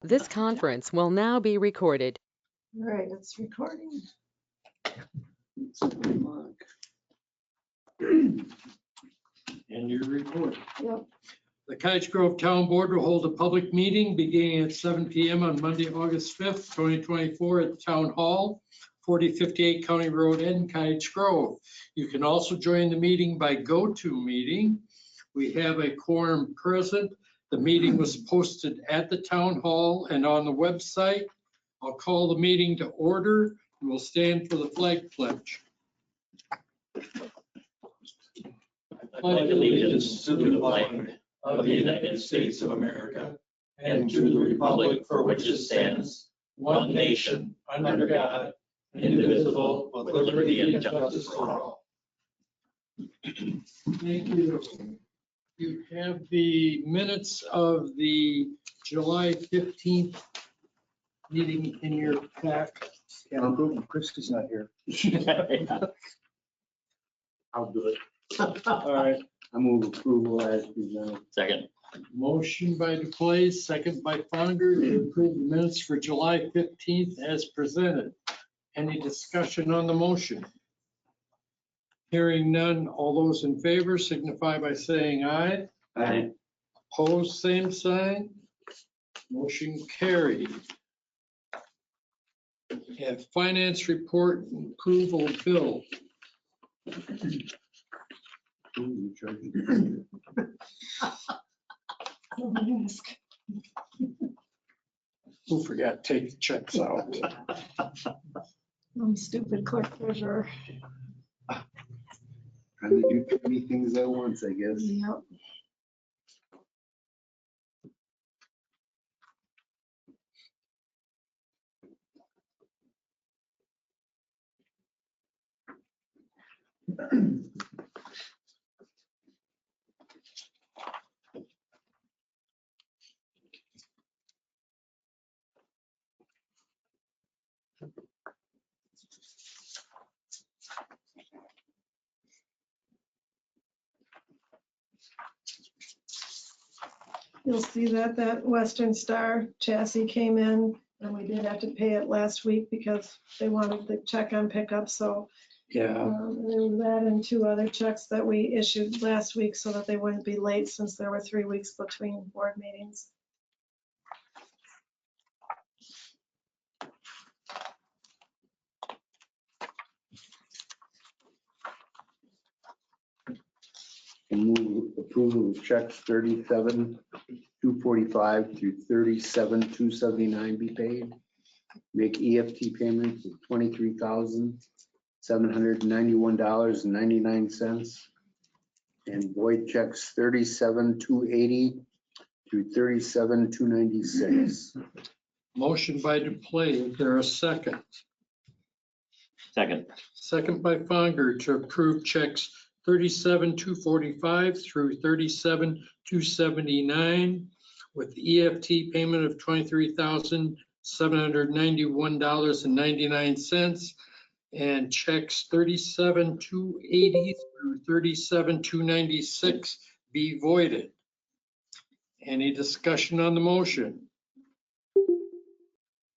This conference will now be recorded. All right, it's recording. And your report. Yep. The Cottage Grove Town Board will hold a public meeting beginning at 7 PM on Monday, August 5th, 2024 at the Town Hall, 4058 County Road in Cottage Grove. You can also join the meeting by GoToMeeting. We have a quorum present. The meeting was posted at the Town Hall and on the website. I'll call the meeting to order and we'll stand for the flag pledge. I pledge allegiance to the flag of the United States of America and to the republic for which it stands, one nation, under God, indivisible, with liberty and justice for all. Thank you. You have the minutes of the July 15th meeting in your pack. Christie's not here. I'll do it. All right, I move approval as presented. Second. motion by DePlace, second by Fonger to approve the minutes for July 15th as presented. Any discussion on the motion? Hearing none, all those in favor signify by saying aye. Aye. Opposed, same sign. Motion carried. We have finance report and approval of bill. Who forgot to take the checks out? I'm stupid clerk treasurer. Trying to do too many things at once, I guess. Yep. You'll see that Western Star chassis came in and we did have to pay it last week because they wanted the check on pickup. So Yeah, there was that and 2 other checks that we issued last week so that they wouldn't be late since there were 3 weeks between board meetings. And move approval of checks 37,245 through 37,279 be paid. Make EFT payments of $23,791.99. And void checks 37,280 through 37,296. motion by DePlace. Is there a second? Second. Second by Fonger to approve checks 37,245 through 37,279 with EFT payment of $23,791.99 and checks 37,280 through 37,296 be voided. Any discussion on the motion?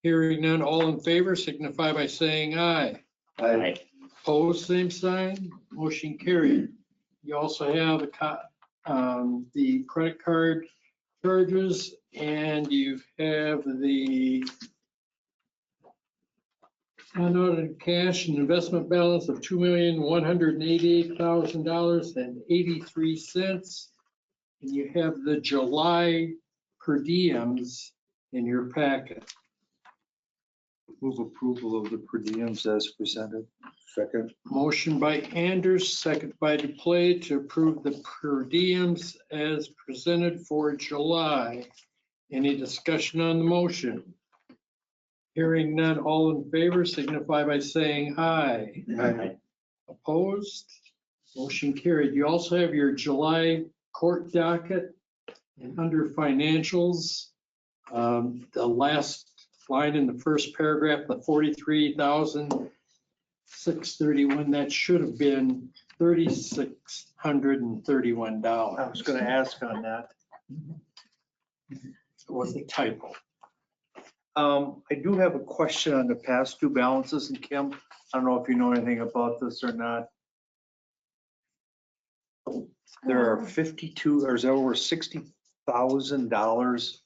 Hearing none, all in favor signify by saying aye. Aye. Opposed, same sign, motion carried. You also have the credit card charges and you have the unaudited cash and investment balance of $2,188,000.83. And you have the July per diems in your packet. Move approval of the per diems as presented. Second. Motion by Anders, second by DePlace to approve the per diems as presented for July. Any discussion on the motion? Hearing none, all in favor signify by saying aye. Aye. Opposed? Motion carried. You also have your July court docket and under financials, the last line in the first paragraph, the $43,631, that should have been $3,631. I was going to ask on that. It was a typo. I do have a question on the past due balances, and Kim, I don't know if you know anything about this or not. There are 52, or is there over $60,000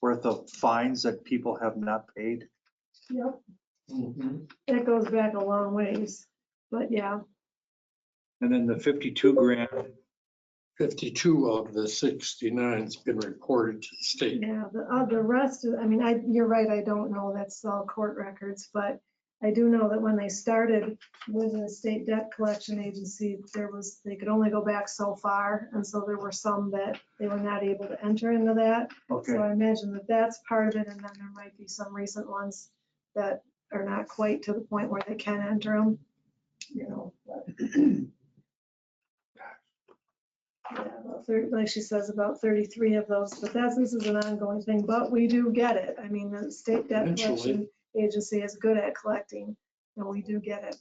worth of fines that people have not paid? Yep, Mhm. it goes back a long ways, but yeah, And then the 52 grand, 52 of the 69's been reported to the state. yeah, the rest, I mean, you're right, I don't know, that's all court records, but I do know that when they started with the state debt collection agency, they could only go back so far, and so there were some that they were not able to enter into that. So okay, I imagine that that's part of it, and then there might be some recent ones that are not quite to the point where they can enter them, you know. But yeah, like she says, about 33 of those, but this is an ongoing thing, but we do get it. I mean, the state debt Eventually. collection agency is good at collecting, and we do get it.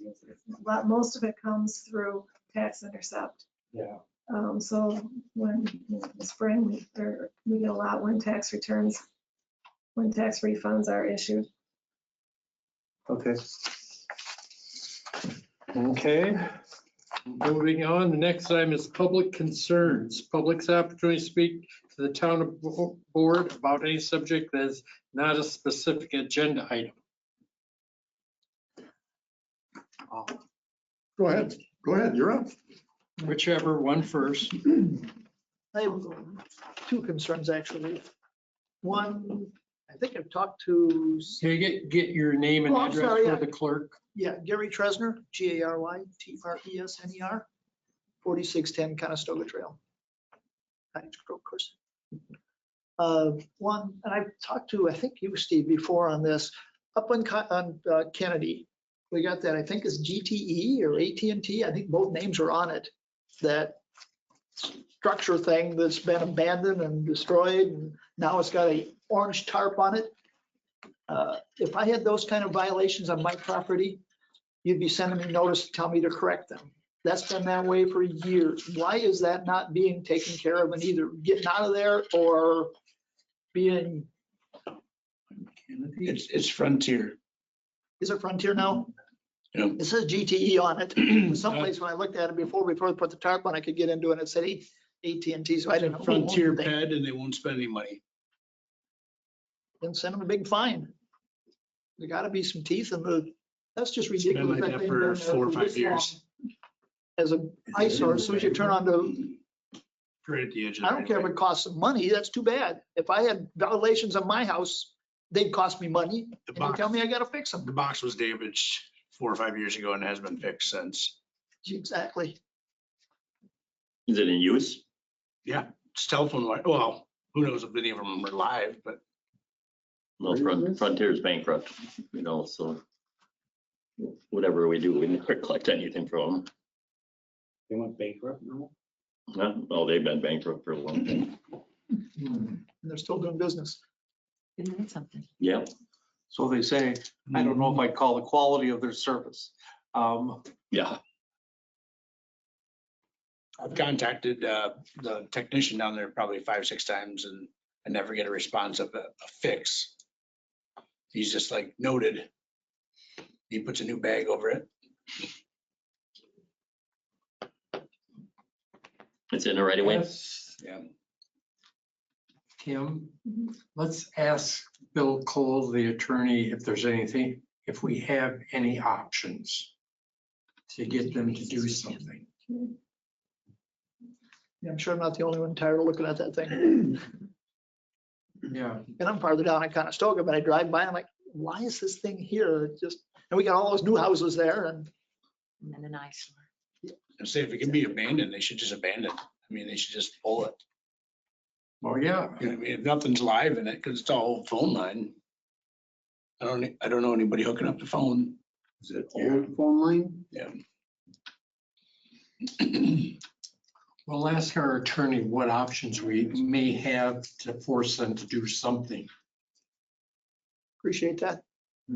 Most of it comes through tax intercept. Yeah. So when, in the spring, we get a lot when tax refunds are issued. okay. Okay, moving on, the next item is public concerns. Public's opportunity to speak to the town board about any subject that is not a specific agenda item. Go ahead, you're up. Whichever one first. I have two concerns, actually. One, I think I've talked to, Can you get your name and Oh, I'm address sorry, for yeah. the clerk? Gary Tresner, GaryTresner, 4610 Conestoga Trail. Cottage Grove, of course. One, and I've talked to, I think you, Steve, before on this, up on Kennedy. We got that, I think it's GTE or AT&T, I think both names are on it. That structure thing that's been abandoned and destroyed, and now it's got a orange tarp on it. If I had those kind of violations on my property, you'd be sending me notice to tell me to correct them. That's been that way for years. Why is that not being taken care of and either getting out of there or being, It's Frontier. is it Frontier now? Yeah. It says GTE on it. Someplace when I looked at it before they put the tarp on, I could get into it. It said AT&T, so I didn't know. who owned Frontier the thing. pad, and they won't spend any money. Then send them a big fine. There gotta be some teeth in that's just It's been ridiculous. like that thing for been there 4 or 5 this years. long. As an eyesore, as soon as you turn on Right at the edge of. I don't care if it costs some money, that's too bad. If I had violations on my house, they'd cost me money. The And you box, tell me I gotta fix them. the box was damaged 4 or 5 years ago and has been fixed since. Exactly. Is it in use? It's telephone wire. Well, who knows if any of them are live, but Well, Frontier's bankrupt, so whatever we do, we never collect anything from them. They went bankrupt now? Well, they've been bankrupt for a long time. And they're still doing business. Isn't that something? Yeah, So they say, I don't know if I'd call the quality of their service. yeah. I've contacted the technician down there probably 5 or 6 times and I never get a response of a fix. He's just like noted. He puts a new bag over it. It's in the right away. Yes, Yeah. Kim, let's ask Bill Cole, the attorney, if there's anything, if we have any options to get them to do something. Yeah, I'm sure I'm not the only one tired of looking at that thing. Yeah. And I'm farther down in Conestoga, but I drive by and I'm like, why is this thing here? It just, and we got all those new houses there and And then an eyesore. And say if it can be abandoned, they should just abandon it. I mean, they should just pull it. Oh, yeah. You know, I mean, if nothing's live in it, because it's all phone line. I don't know anybody hooking up the phone. Is it old phone line? Yeah. We'll ask our attorney what options we may have to force them to do something. appreciate that.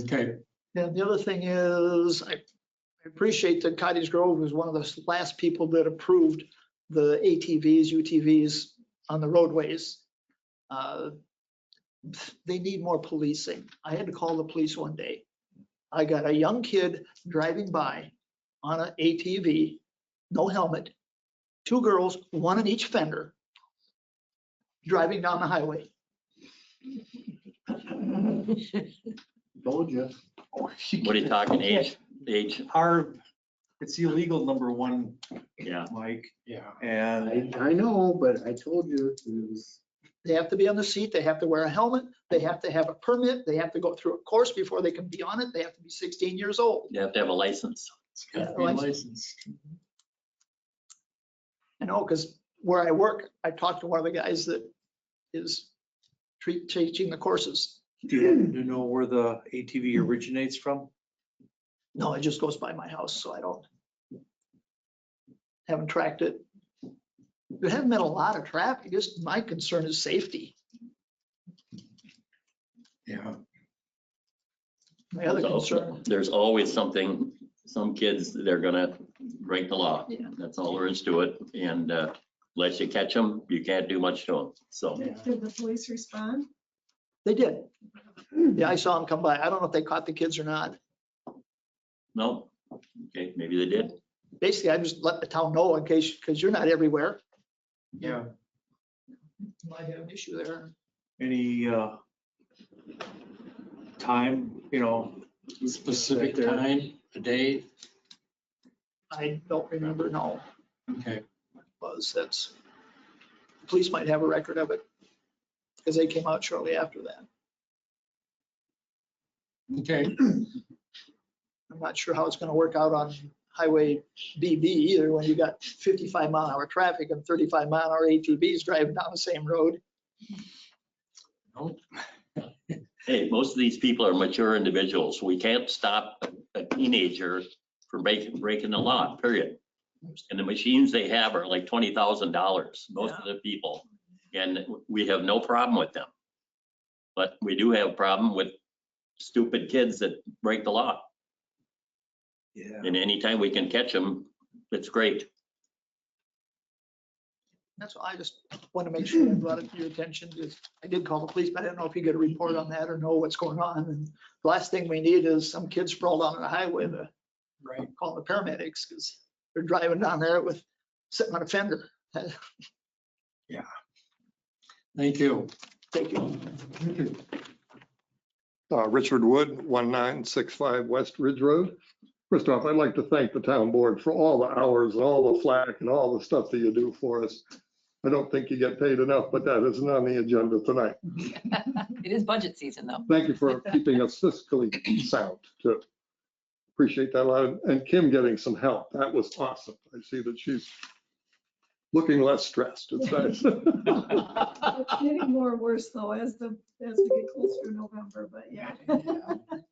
Okay. And the other thing is, I appreciate that Cottage Grove was one of the last people that approved the ATVs, UTVs on the roadways. they need more policing. I had to call the police one day. I got a young kid driving by on an ATV, no helmet, 2 girls, 1 in each fender, driving down the highway. Told you. What are you talking, age? It's illegal, number one, Yeah. Mike, Yeah. and I know, but I told you. It was- They have to be on the seat, they have to wear a helmet, they have to have a permit, they have to go through a course before they can be on it, they have to be 16 years old. You have to have a license. It's got to be licensed. I know, because where I work, I talked to one of the guys that is teaching the courses. do you happen to know where the ATV originates from? No, it just goes by my house, so I haven't tracked it. There hasn't been a lot of traffic, just my concern is safety. Yeah. My other concern, There's always something, some kids, they're gonna break the law. Yeah. That's all there is to it. And unless you catch them, you can't do much to them. So, Did the police respond? they did. Yeah, I saw them come by. I don't know if they caught the kids or not. no, okay, maybe they did. Basically, I just let the town know in case, because you're not everywhere. Yeah. Might have an issue there. Any time, Specific time, a day. I don't remember, no. Okay. That's, police might have a record of it because they came out shortly after that. Okay. I'm not sure how it's going to work out on Highway BB either when you got 55-mile-an-hour traffic and 35-mile-an-hour ATVs driving down the same road. Hey, most of these people are mature individuals. We can't stop a teenager from breaking the law, period. And the machines they have are like $20,000, most of the people. And we have no problem with them. But we do have a problem with stupid kids that break the law. Yeah. And anytime we can catch them, it's great. That's why I just want to make sure I brought it to your attention. Because I did call the police, but I didn't know if you get a report on that or know what's going on. And the last thing we need is some kids sprawled on the highway to Right. call the paramedics because they're driving down there with sitting on a fender. Thank you. Thank you. Richard Wood, 1965 West Ridge Road. First off, I'd like to thank the town board for all the hours and all the flack and all the stuff that you do for us. I don't think you get paid enough, but that isn't on the agenda tonight. It is budget season, though. Thank you for keeping us fiscally sound too. Appreciate that a lot. And Kim getting some help. That was awesome. I see that she's looking less stressed. It's nice. It's getting more worse though as we get closer to November, but yeah.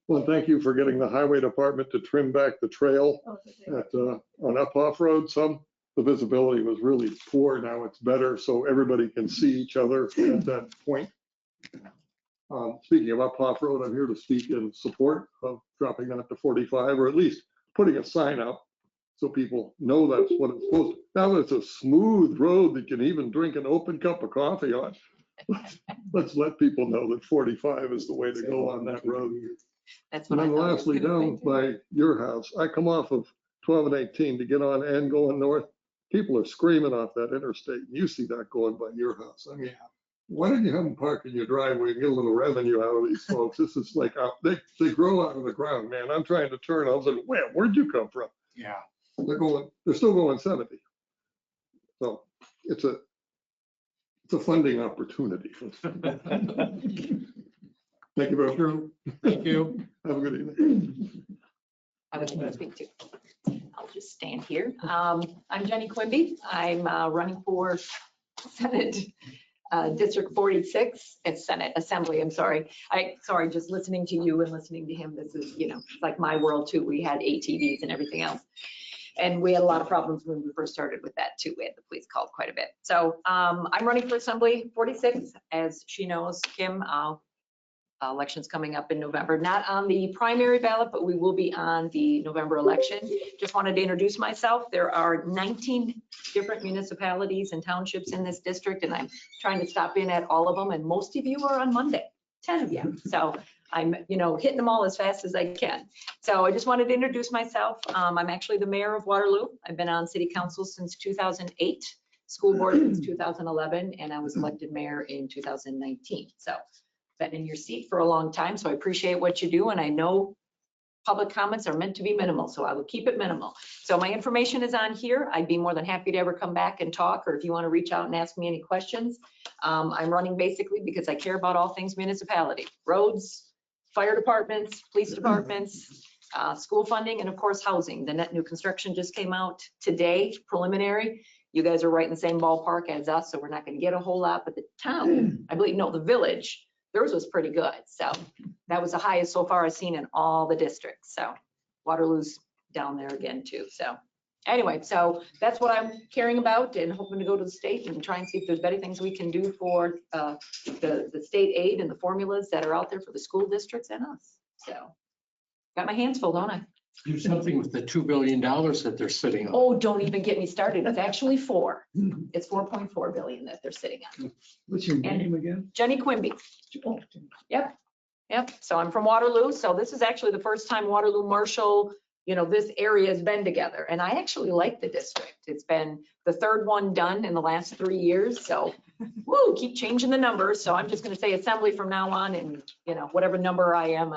Well, thank you for getting the highway department to trim back the trail Okay. at, on Up-Off Road. The visibility was really poor. Now it's better, so everybody can see each other at that point. Speaking of Up-Off Road, I'm here to speak in support of dropping that to 45, or at least putting a sign up so people know that's what it's supposed to. Now that it's a smooth road that you can even drink an open cup of coffee on. Let's let people know that 45 is the way to go on that road. That's And what I then thought. lastly, down by your house, I come off of 12 and 18 to get on N going north. People are screaming off that interstate. You see that going by your house. I mean, why don't you have them park in your driveway and get a little revenue out of these folks? This is like, they grow out of the ground, man. I'm trying to turn. I was like, where'd you come from? Yeah. They're still going 70. So it's a funding opportunity. Thank you very much. Thank you. Have a good evening. I would like to speak to. I'll just stand here. I'm Jenny Quimby. I'm running for Senate District 46 at Senate Assembly. I'm sorry. Just listening to you and listening to him. This is, like my world too. We had ATVs and everything else. And we had a lot of problems when we first started with that too. We had the police called quite a bit. So I'm running for Assembly 46. As she knows, Kim, election's coming up in November, not on the primary ballot, but we will be on the November election. Just wanted to introduce myself. There are 19 different municipalities and townships in this district, and I'm trying to stop in at all of them. And most of you are on Monday. 10 of you. So I'm, hitting them all as fast as I can. So I just wanted to introduce myself. I'm actually the mayor of Waterloo. I've been on city council since 2008, school board since 2011, and I was elected mayor in 2019. So been in your seat for a long time, so I appreciate what you do, and I know public comments are meant to be minimal, so I will keep it minimal. So my information is on here. I'd be more than happy to ever come back and talk, or if you want to reach out and ask me any questions. I'm running basically because I care about all things municipality, roads, fire departments, police departments, school funding, and of course, housing. The net new construction just came out today, preliminary. You guys are right in the same ballpark as us, so we're not going to get a whole lot, but the town, I believe, no, the village, theirs was pretty good. So that was the highest so far I've seen in all the districts. So Waterloo's down there again too. So anyway, so that's what I'm caring about and hoping to go to the state and try and see if there's better things we can do for the state aid and the formulas that are out there for the school districts and us. So got my hands full, don't I? Do something with the $2 billion that they're sitting on. Oh, don't even get me started. It's actually 4. It's 4.4 billion that they're sitting on. What's your name again? Jenny Quimby. Yep. So I'm from Waterloo. So this is actually the first time Waterloo, Marshall, this area has been together. And I actually like the district. It's been the 3rd one done in the last 3 years. So woo, keep changing the numbers. So I'm just going to say assembly from now on, and whatever number I am.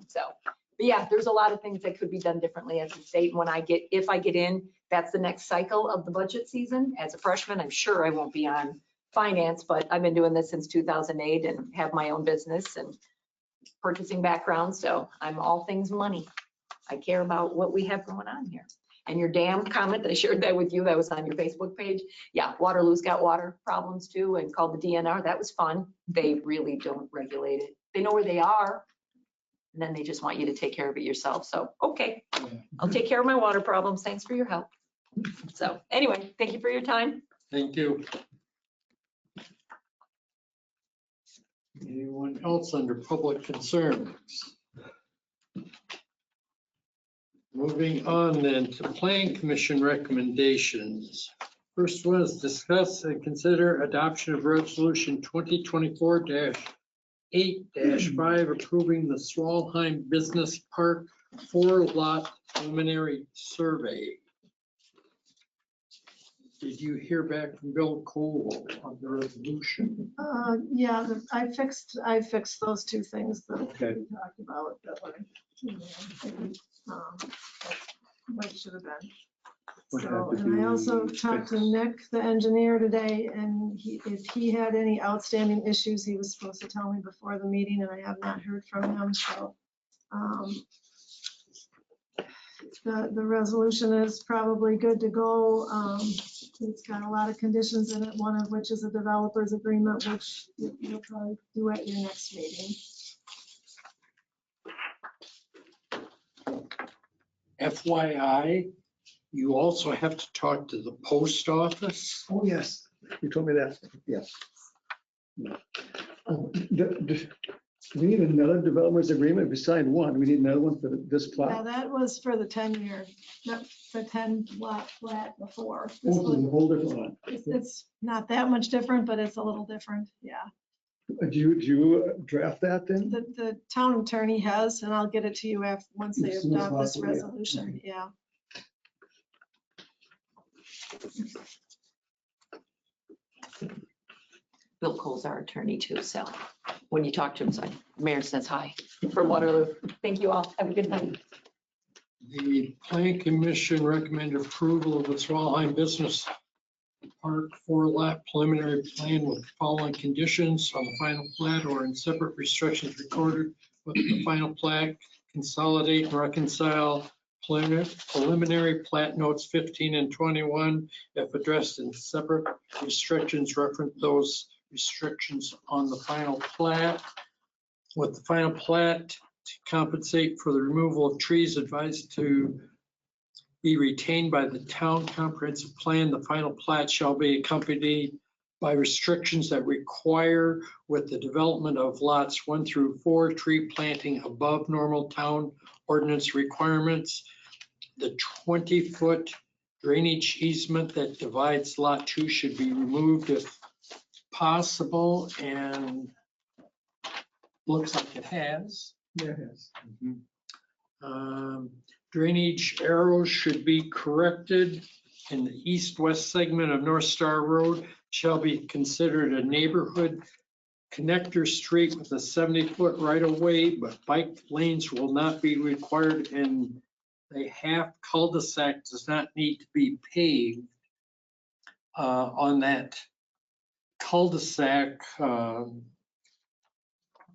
So, but yeah, there's a lot of things that could be done differently as a state. And if I get in, that's the next cycle of the budget season. As a freshman, I'm sure I won't be on finance, but I've been doing this since 2008 and have my own business and purchasing background. So I'm all things money. I care about what we have going on here. And your dam comment, I shared that with you, that was on your Facebook page. Yeah, Waterloo's got water problems too, and called the DNR. That was fun. They really don't regulate it. They know where they are, and then they just want you to take care of it yourself. So, okay, I'll take care of my water problems. Thanks for your help. So anyway, thank you for your time. Thank you. Anyone else under public concerns? Moving on then to Plan Commission recommendations. First one is discuss and consider adoption of resolution 2024-8-5 approving the Swalheim Business Park 4-lot preliminary survey. Did you hear back from Bill Cole on the resolution? Yeah, I fixed those 2 things that Okay. we talked about that were, what it should have been. What So, had to and I be also talked to fixed? Nick, the engineer today, and if he had any outstanding issues, he was supposed to tell me before the meeting, and I have not heard from him, so. The resolution is probably good to go. It's got a lot of conditions in it, one of which is a developer's agreement, which you'll probably do at your next meeting. FYI, you also have to talk to the post office. Oh, yes, you told me that, yes. Do we need another developer's agreement? We signed one, we need another one for this Yeah, plot? that was for the 10-year, not the 10-lot flat before. This Oh, one, a whole different one. it's not that much different, but it's a little different, yeah. Do you draft that then? The town attorney has, and I'll get it to you once they As soon as adopt this possible, yeah. resolution, yeah. Bill Cole's our attorney too, so when you talk to him, say, Mayor says hi from Waterloo. Thank you all. Have a good night. The Plan Commission recommended approval of the Swalheim Business Park 4-lot preliminary plan with the following conditions on the final plat or in separate restrictions recorded with the final plat, consolidate and reconcile preliminary plat notes 15 and 21. If addressed in separate restrictions, reference those restrictions on the final plat. With the final plat, to compensate for the removal of trees advised to be retained by the town comprehensive plan. The final plat shall be accompanied by restrictions that require with the development of lots 1 through 4, tree planting above normal town ordinance requirements. The 20-foot drainage easement that divides lot 2 should be removed if possible, and looks like it has. Yes. Drainage arrows should be corrected in the east-west segment of North Star Road shall be considered a neighborhood connector street with a 70-foot right-of-way, but bike lanes will not be required, and a half cul-de-sac does not need to be paved. On that cul-de-sac,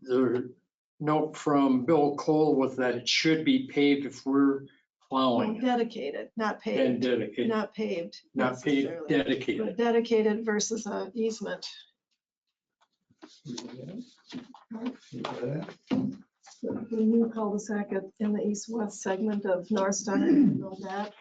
the note from Bill Cole was that it should be paved if we're plowing Dedicated, not and paved, dedicated, not paved. not paved, necessarily, dedicated. But dedicated versus a easement. The new cul-de-sac in the east-west segment of North Star, know that.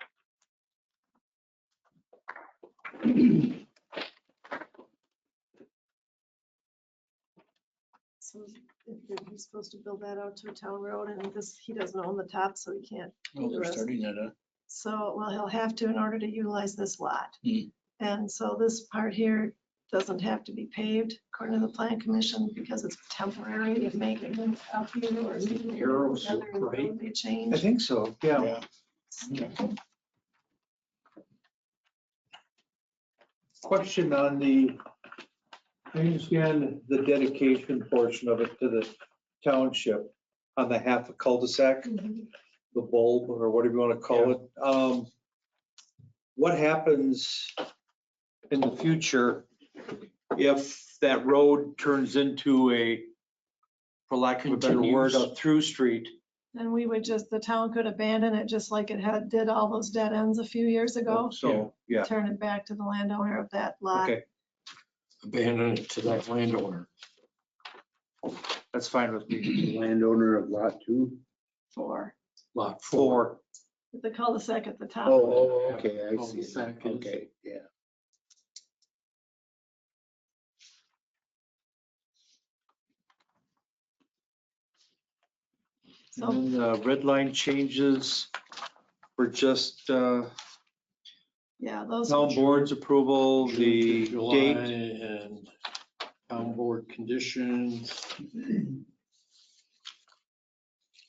So if he's supposed to build that out to a town road, and this, he doesn't own the top, so he can't Well, do the they're rest. starting at a, So, well, he'll have to in order to utilize this lot. Hmm. And so this part here doesn't have to be paved according to the plan commission because it's temporary of making it up here or. Arrows, Whether it right? would be a I change. think so, yeah. Question on the, I understand the dedication portion of it to the township on the half a cul-de-sac, Mhm. the bulb or whatever you want to call it. What happens in the future if that road turns into a, for lack of a better word, a Continues. through street? And we would just, the town could abandon it just like it did all those dead ends a few years ago. So, yeah, Turn it back to the landowner of that lot. okay, Abandon it to that landowner. that's fine with me. Landowner of lot 2. For Lot 4. For, the cul-de-sac at the top. Oh, okay, I see. Cul-de-sac is- Okay, yeah. So, and then the red line changes for just yeah, those. town board's approval, the July date. and town board conditions.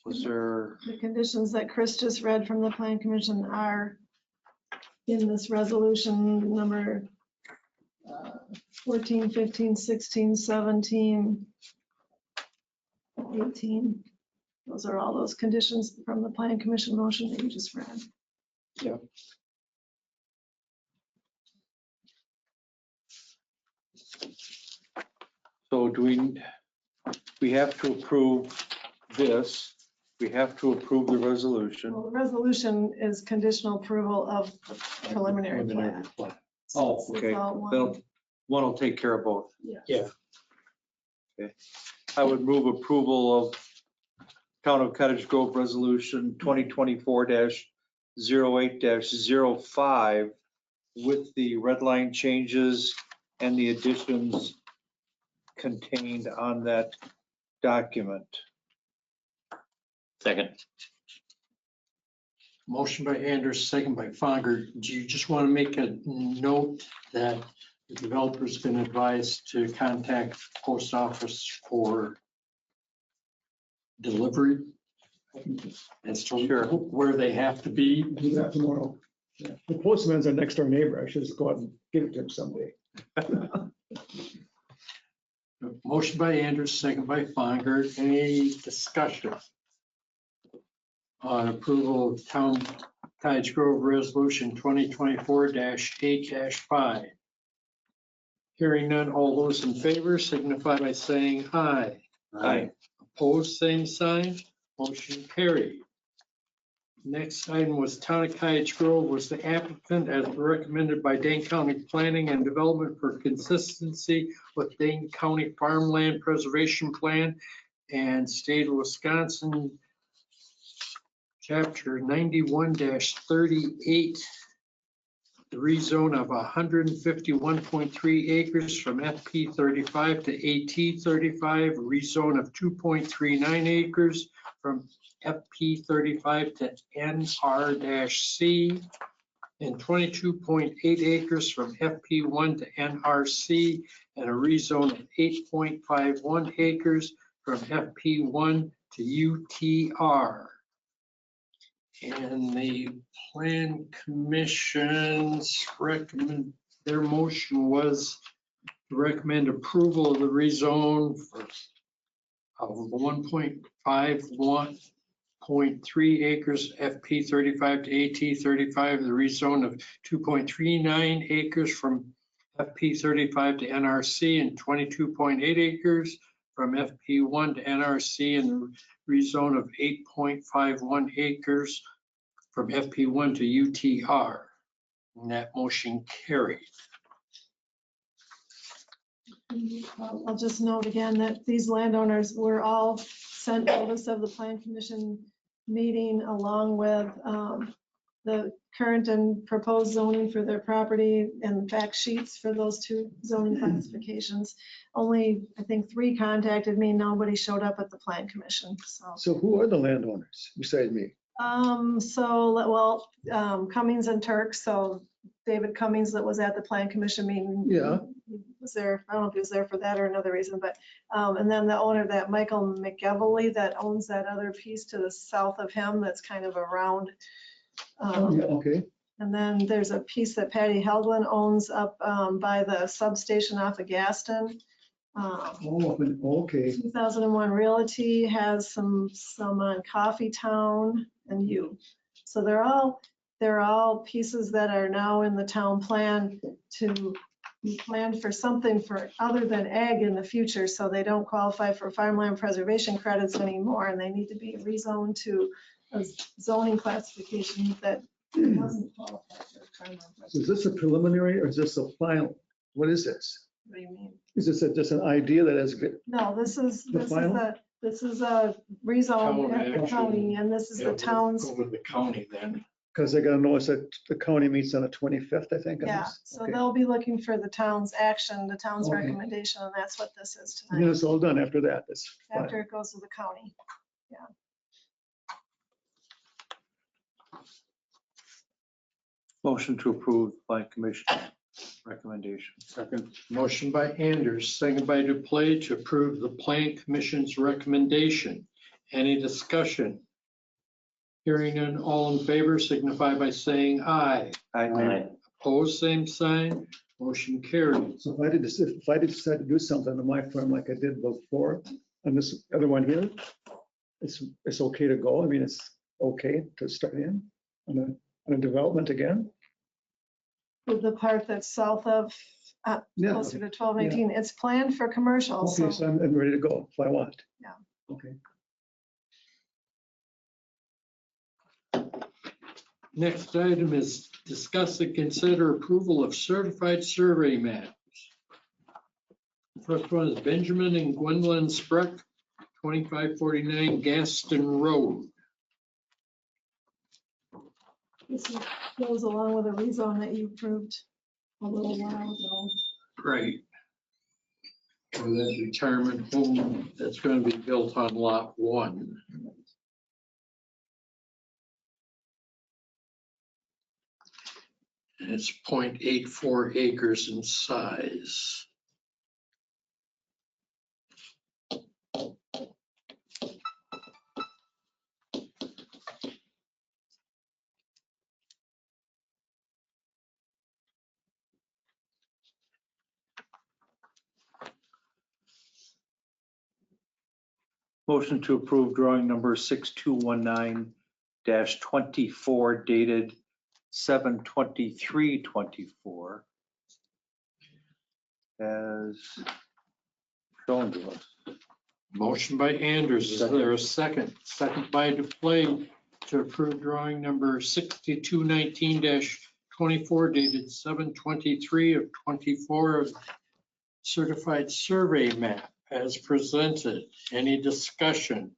Was there, The conditions that Chris just read from the plan commission are in this resolution number 14, 15, 16, 17, 18. Those are all those conditions from the plan commission motion that you just read. so do we have to approve this? We have to approve the resolution. Well, the resolution is conditional approval of the preliminary plan. Oh, So it's okay. all one. That'll, one will take care of both. Yeah. I would move approval of Town of Cottage Grove Resolution 2024-08-05 with the red line changes and the additions contained on that document. Second. Motion by Anders, second by Fonger. Do you just want to make a note that the developer's been advised to contact post office for delivery? As to Sure. where they have to be? Do that tomorrow. Yeah. The postman's our next door neighbor. I should just go out and give it to him someday. Motion by Anders, second by Fonger. Any discussion on approval of Town Cottage Grove Resolution 2024-8-5? Hearing none, all those in favor signify by saying aye. Aye. Opposed, same sign. Motion carried. Next item was Town of Cottage Grove was the applicant as recommended by Dane County Planning and Development for consistency with Dane County Farmland Preservation Plan and State of Wisconsin, Chapter 91-38, the rezone of 151.3 acres from FP 35 to AT 35, rezone of 2.39 acres from FP 35 to NR-C, and 22.8 acres from FP1 to NRC, and a rezone of 8.51 acres from FP1 to UTR. And the plan commission's their motion was to recommend approval of the rezone of 1.51.3 acres FP 35 to AT 35, the rezone of 2.39 acres from FP 35 to NRC and 22.8 acres from FP1 to NRC, and the rezone of 8.51 acres from FP1 to UTR. And that motion carried. I'll just note again that these landowners were all sent notice of the Plan Commission meeting along with the current and proposed zoning for their property and fact sheets for those two zoning classifications. Only, I think, 3 contacted me. Nobody showed up at the Plan Commission, so. So who are the landowners besides me? Cummings and Turk, so David Cummings that was at the Plan Commission meeting. Yeah. Was there, I don't know if he was there for that or another reason, but, and then the owner, that Michael McEvely, that owns that other piece to the south of him, that's kind of a round. Yeah, okay. And then there's a piece that Patty Heldman owns up by the substation off of Gaston. Oh, okay. 2001 Realty has some on Coffee Town and you. So they're all pieces that are now in the town plan to be planned for something for other than ag in the future. So they don't qualify for farmland preservation credits anymore, and they need to be rezoned to a zoning classification that doesn't qualify for farmland So is preservation. this a preliminary or is this a final? What is this? What do you mean? Is this just an idea that has, No, this is The final? a rezone Town at the action. county, and this is Yeah, the town's. Go with the county then. because I got to notice that the county meets on the 25th, I think. on Yeah, this. so Okay. they'll be looking for the town's action, the town's Okay. recommendation, and that's what this is And then tonight, it's all done after that. That's fine. after it goes to the county. Motion to approve Plan Commission recommendation. Second. Motion by Anders, second by Duplay to approve the Plan Commission's recommendation. Any discussion? Hearing none, all in favor signify by saying aye. Aye. Opposed, same sign. Motion carried. So if I decide to do something on my farm like I did before, on this other one here, it's okay to go. I mean, it's okay to start in on a development again. With the part that's south of, Yeah. closer to 1218, it's planned for commercial, Okay, so. so I'm ready to go if I want. Yeah. Okay. Next item is discuss and consider approval of certified survey maps. First one is Benjamin and Gwendolyn Spreck, 2549 Gaston Road. This goes along with a rezone that you approved a little while ago. Right. For that retirement home that's going to be built on lot 1. And it's 0.84 acres in size. Motion to approve drawing number 6219-24 dated 7/23/24 as shown to us. Motion by Anders, is there a second? Second by Duplay to approve drawing number 6219-24 dated 7/23/24 of certified survey map as presented. Any discussion?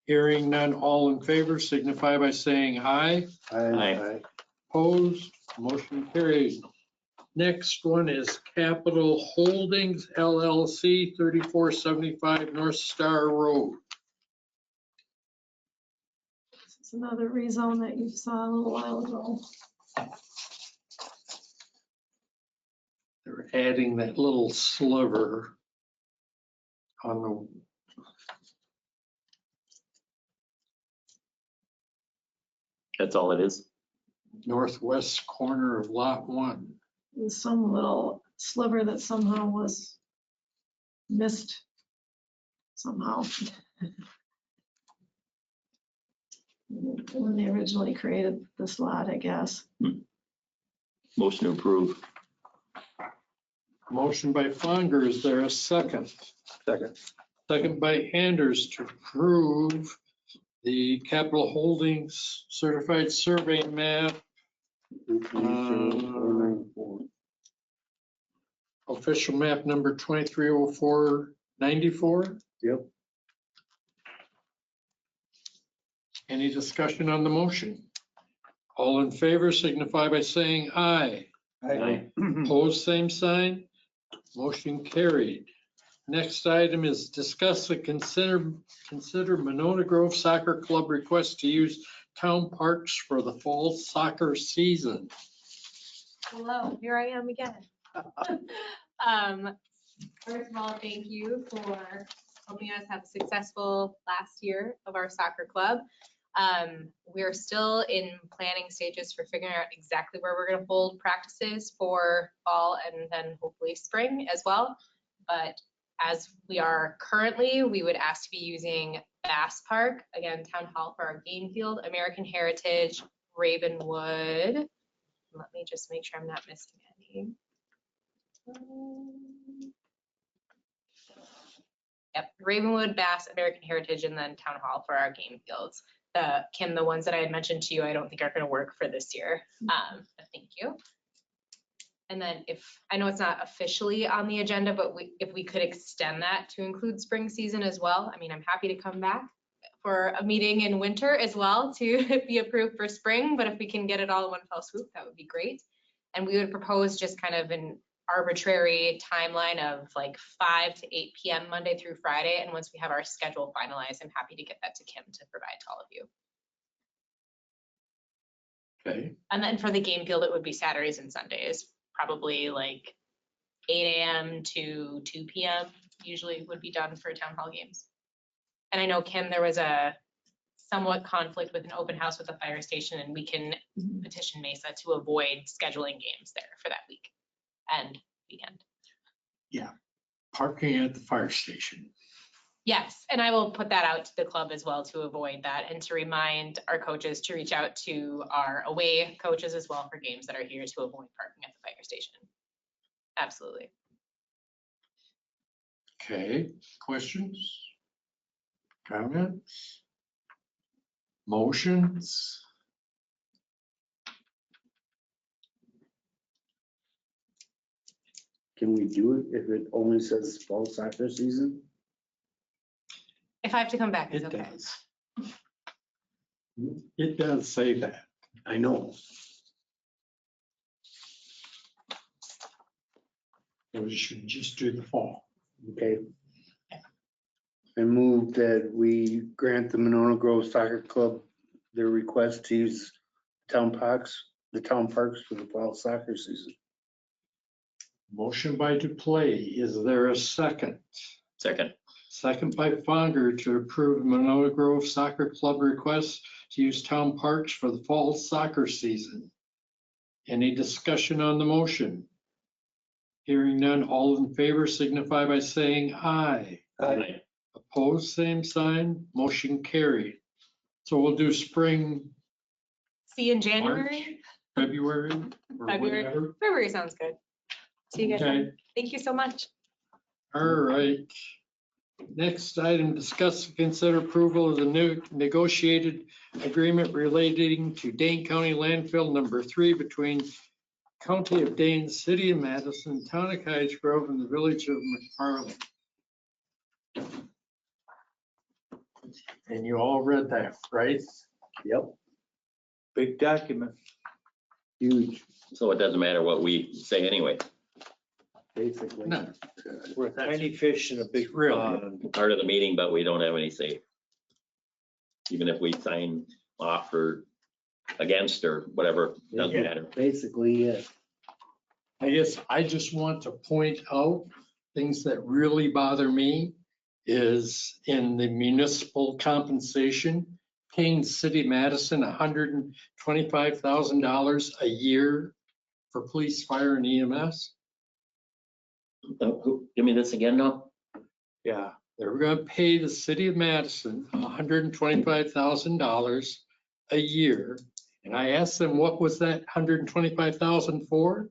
Hearing none, all in favor signify by saying aye. Aye. Opposed, motion carried. Next one is Capital Holdings LLC, 3475 North Star Road. It's another rezone that you saw a little while ago. They're adding that little sliver on the That's all it is. northwest corner of lot 1. There's some little sliver that somehow was missed somehow. When they originally created this lot, I guess. Motion to approve. Motion by Founder, is there a second? Second. Second by Anders to approve the Capital Holdings Certified Survey Map, official map number 230494. Yep. Any discussion on the motion? All in favor signify by saying aye. Aye. Opposed, same sign. Motion carried. Next item is discuss and consider Monona Grove Soccer Club request to use town parks for the fall soccer season. Hello, here I am again. First of all, thank you for helping us have a successful last year of our soccer club. We're still in planning stages for figuring out exactly where we're going to hold practices for fall and then hopefully spring as well. But as we are currently, we would ask to be using Bass Park, again, Town Hall for our game field, American Heritage, Ravenwood. Let me just make sure I'm not missing any. Yep, Ravenwood, Bass, American Heritage, and then Town Hall for our game fields. Kim, the ones that I had mentioned to you, I don't think are going to work for this year. But thank you. And then I know it's not officially on the agenda, but if we could extend that to include spring season as well. I mean, I'm happy to come back for a meeting in winter as well to be approved for spring, but if we can get it all in one fell swoop, that would be great. And we would propose just kind of an arbitrary timeline of like 5 to 8 p.m. Monday through Friday. And once we have our schedule finalized, I'm happy to get that to Kim to provide to all of you. Okay. And then for the game field, it would be Saturdays and Sundays, probably like 8 a.m. to 2 p.m. usually would be done for town hall games. And I know, Kim, there was a somewhat conflict with an open house with the fire station, and we can petition Mesa to avoid scheduling games there for that week and weekend. Yeah, parking at the fire station. Yes, and I will put that out to the club as well to avoid that and to remind our coaches to reach out to our away coaches as well for games that are here to avoid parking at the fire station. Absolutely. Okay, questions? Comments? Motions? Can we do it if it only says fall soccer season? If I have to come back, it's It okay. does. It does say that. I know. We should just do the fall. Okay. I move that we grant the Monona Grove Soccer Club their request to use the town parks for the fall soccer season. Motion by Duplay. Is there a second? Second. Second by Founder to approve Monona Grove Soccer Club request to use town parks for the fall soccer season. Any discussion on the motion? Hearing none, all in favor signify by saying aye. Aye. Opposed, same sign, motion carried. So we'll do spring, See you in January. February, or February. whatever. February sounds good. See you guys then. Okay, Thank you so much. all right. Next item, discuss and consider approval of the new negotiated agreement relating to Dane County landfill number 3 between County of Dane, City of Madison, Town of Cottage Grove, and the Village of McFarland. And you all read that, right? Yep, Big document. huge, So it doesn't matter what we say anyway. basically. No. We're a tiny fish in a big Really? pond. Part of the meeting, but we don't have any say. Even if we sign off or against or whatever, doesn't Yeah, matter. basically, yeah. I just want to point out things that really bother me. is in the municipal compensation, paying City of Madison $125,000 a year for police, fire, and EMS. Give me this again now. Yeah, They're gonna pay the City of Madison $125,000 a year. And I asked them, what was that $125,000 for?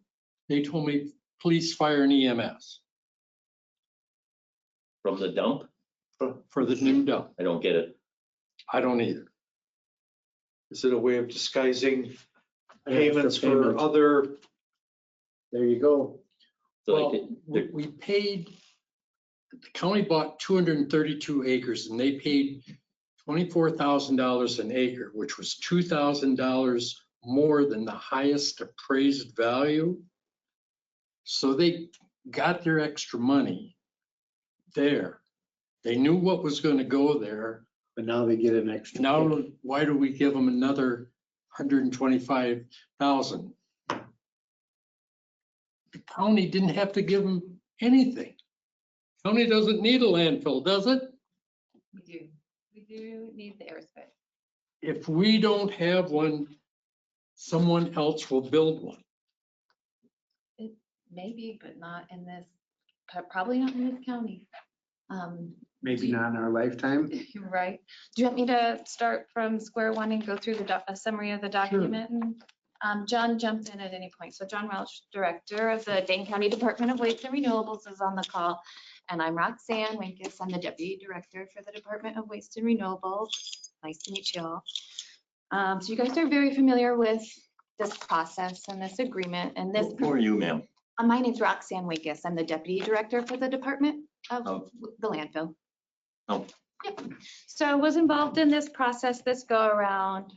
They told me police, fire, and EMS From the dump? for the new dump. I don't get it. I don't either. is it a way of disguising Extra payments for payment. other? There you go. So Well, like, we paid, the county bought 232 acres and they paid $24,000 an acre, which was $2,000 more than the highest appraised value. So they got their extra money there. They knew what was going to go there. But now they get an extra. Now, why do we give them another 125,000? The county didn't have to give them anything. County doesn't need a landfill, does it? We do need the airspace. If we don't have one, someone else will build one. Maybe, but not in this, probably not in this county. Maybe not in our lifetime. You're right. Do you want me to start from square one and go through a summary of the document? John, jump in at any point. So John Welch, Director of the Dane County Department of Waste and Renewables, is on the call. And I'm Roxanne Winkus. I'm the Deputy Director for the Department of Waste and Renewables. Nice to meet you all. So you guys are very familiar with this process and this agreement and this. who are you, ma'am? My name's Roxanne Winkus. I'm the Deputy Director for the Department of Oh. the landfill. Oh. Yep. So I was involved in this process, this go around.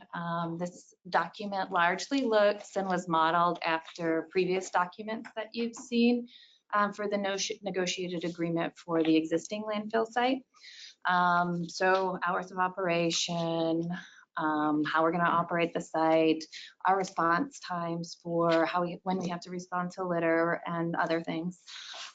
This document largely looks and was modeled after previous documents that you've seen for the negotiated agreement for the existing landfill site. So hours of operation, how we're going to operate the site, our response times for when we have to respond to litter and other things.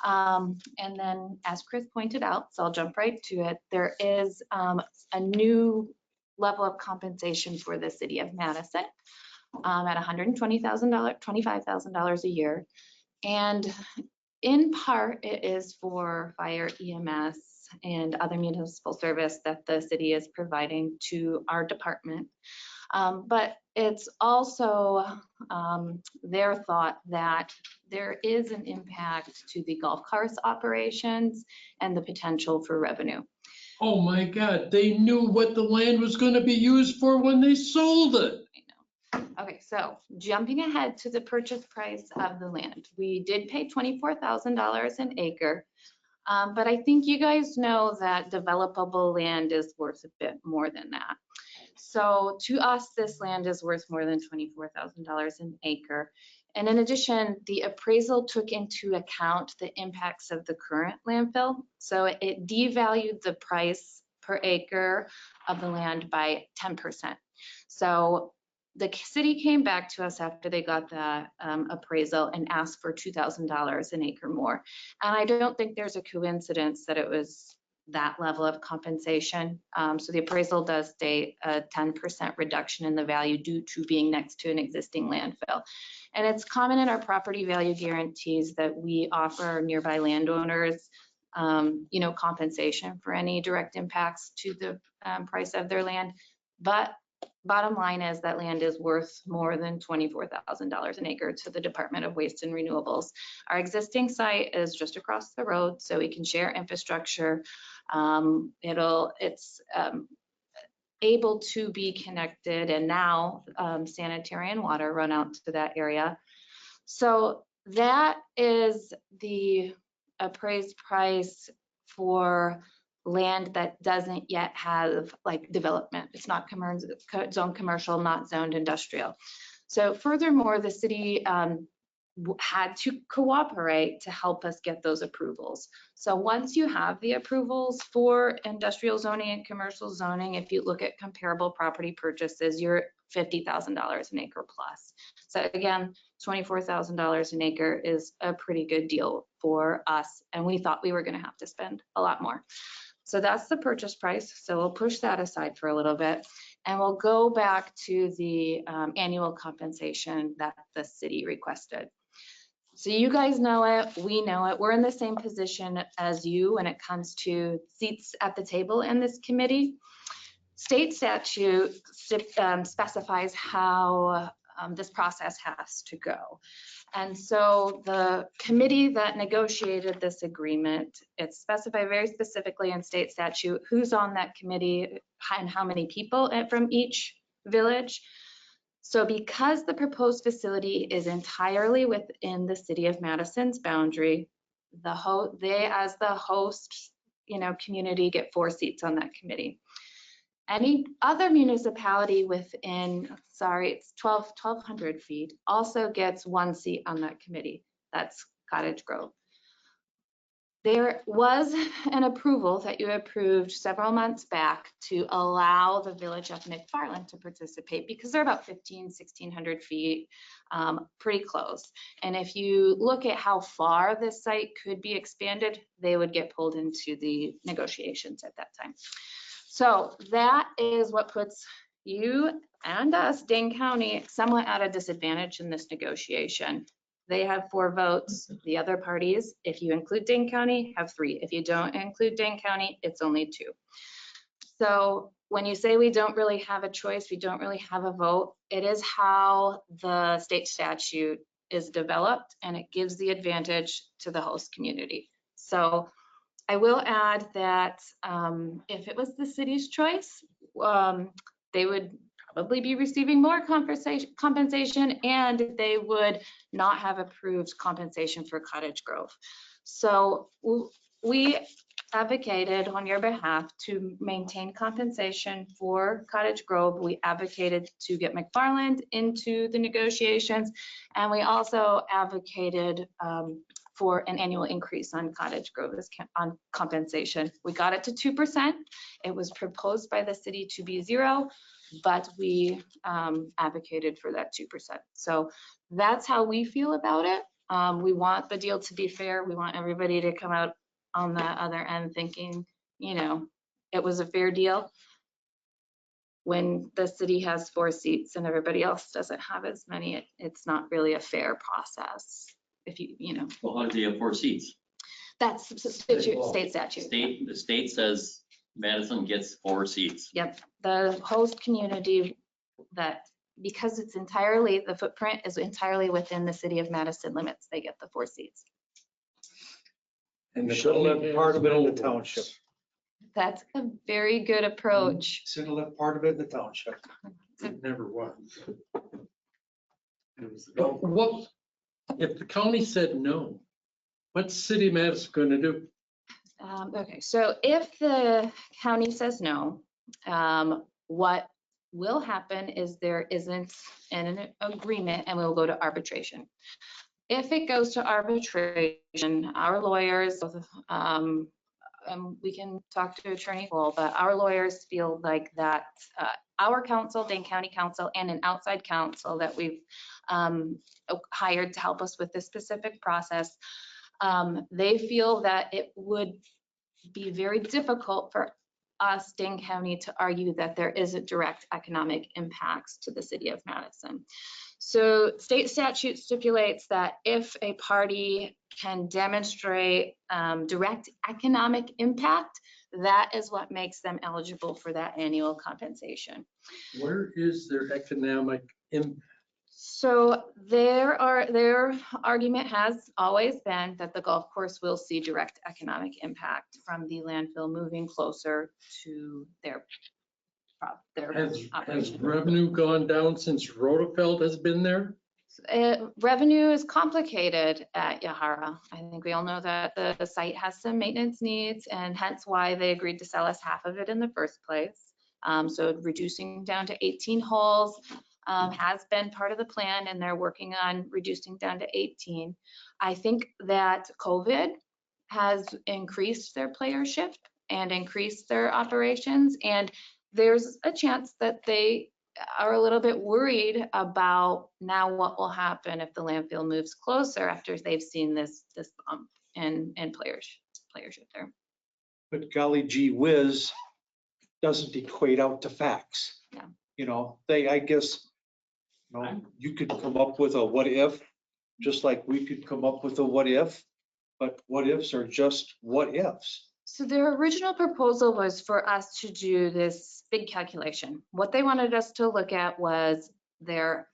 And then as Chris pointed out, so I'll jump right to it, there is a new level of compensation for the City of Madison at $125,000 a year. And in part, it is for fire, EMS, and other municipal service that the city is providing to our department. But it's also their thought that there is an impact to the golf course operations and the potential for revenue. Oh my God, they knew what the land was going to be used for when they sold it. Okay, so jumping ahead to the purchase price of the land, we did pay $24,000 an acre. But I think you guys know that developable land is worth a bit more than that. So to us, this land is worth more than $24,000 an acre. And in addition, the appraisal took into account the impacts of the current landfill. So it devalued the price per acre of the land by 10%. So the city came back to us after they got the appraisal and asked for $2,000 an acre more. And I don't think there's a coincidence that it was that level of compensation. So the appraisal does state a 10% reduction in the value due to being next to an existing landfill. And it's common in our property value guarantees that we offer nearby landowners compensation for any direct impacts to the price of their land. But bottom line is that land is worth more than $24,000 an acre to the Department of Waste and Renewables. Our existing site is just across the road, so we can share infrastructure. It's able to be connected, and now sanitary and water run out to that area. So that is the appraised price for land that doesn't yet have like development. It's not zone commercial, not zoned industrial. So furthermore, the city had to cooperate to help us get those approvals. So once you have the approvals for industrial zoning and commercial zoning, if you look at comparable property purchases, you're $50,000 an acre plus. So again, $24,000 an acre is a pretty good deal for us. And we thought we were going to have to spend a lot more. So that's the purchase price. So we'll push that aside for a little bit. And we'll go back to the annual compensation that the city requested. So you guys know it, we know it. We're in the same position as you when it comes to seats at the table in this committee. State statute specifies how this process has to go. And so the committee that negotiated this agreement, it's specified very specifically in state statute who's on that committee and how many people from each village. So because the proposed facility is entirely within the city of Madison's boundary, they as the host, community get 4 seats on that committee. Any other municipality within, it's 1,200 feet, also gets 1 seat on that committee. That's Cottage Grove. There was an approval that you approved several months back to allow the village of McFarland to participate because they're about 1,600 feet, pretty close. And if you look at how far this site could be expanded, they would get pulled into the negotiations at that time. So that is what puts you and us, Dane County, somewhat at a disadvantage in this negotiation. They have 4 votes. The other parties, if you include Dane County, have 3. If you don't include Dane County, it's only 2. So when you say we don't really have a choice, we don't really have a vote, it is how the state statute is developed, and it gives the advantage to the host community. So I will add that if it was the city's choice, they would probably be receiving more compensation, and they would not have approved compensation for Cottage Grove. So we advocated on your behalf to maintain compensation for Cottage Grove. We advocated to get McFarland into the negotiations, and we also advocated for an annual increase on Cottage Grove's on compensation. We got it to 2%. It was proposed by the city to be 0, but we advocated for that 2%. So that's how we feel about it. We want the deal to be fair. We want everybody to come out on the other end thinking, it was a fair deal. When the city has 4 seats and everybody else doesn't have as many, it's not really a fair process. If Well, how do you have 4 seats? That's state statute. The state says Madison gets 4 seats. Yep, the host community because the footprint is entirely within the city of Madison limits, they get the 4 seats. And should have left part of it in the township. That's a very good approach. Should have left part of it in the township. It never was. What, if the county said no, what's City of Madison going to do? Okay, so if the county says no, what will happen is there isn't an agreement and we'll go to arbitration. If it goes to arbitration, our lawyers, we can talk to Attorney Cole, but our lawyers feel like that our counsel, Dane County Counsel, and an outside counsel that we've hired to help us with this specific process, they feel that it would be very difficult for us, Dane County, to argue that there isn't direct economic impacts to the city of Madison. So state statute stipulates that if a party can demonstrate direct economic impact, that is what makes them eligible for that annual compensation. Where is their economic impact? So their argument has always been that the golf course will see direct economic impact from the landfill moving closer to their Has operation. revenue gone down since Rotafeld has been there? Revenue is complicated at Yahara. I think we all know that the site has some maintenance needs, and hence why they agreed to sell us half of it in the first place. So reducing down to 18 holes has been part of the plan, and they're working on reducing down to 18. I think that COVID has increased their playership and increased their operations, and there's a chance that they are a little bit worried about now what will happen if the landfill moves closer after they've seen this bump in playership there. but golly gee whiz doesn't equate out to facts. Yeah. You know, I guess, you could come up with a what if, just like we could come up with a what if, but what ifs are just what ifs. So their original proposal was for us to do this big calculation. What they wanted us to look at was their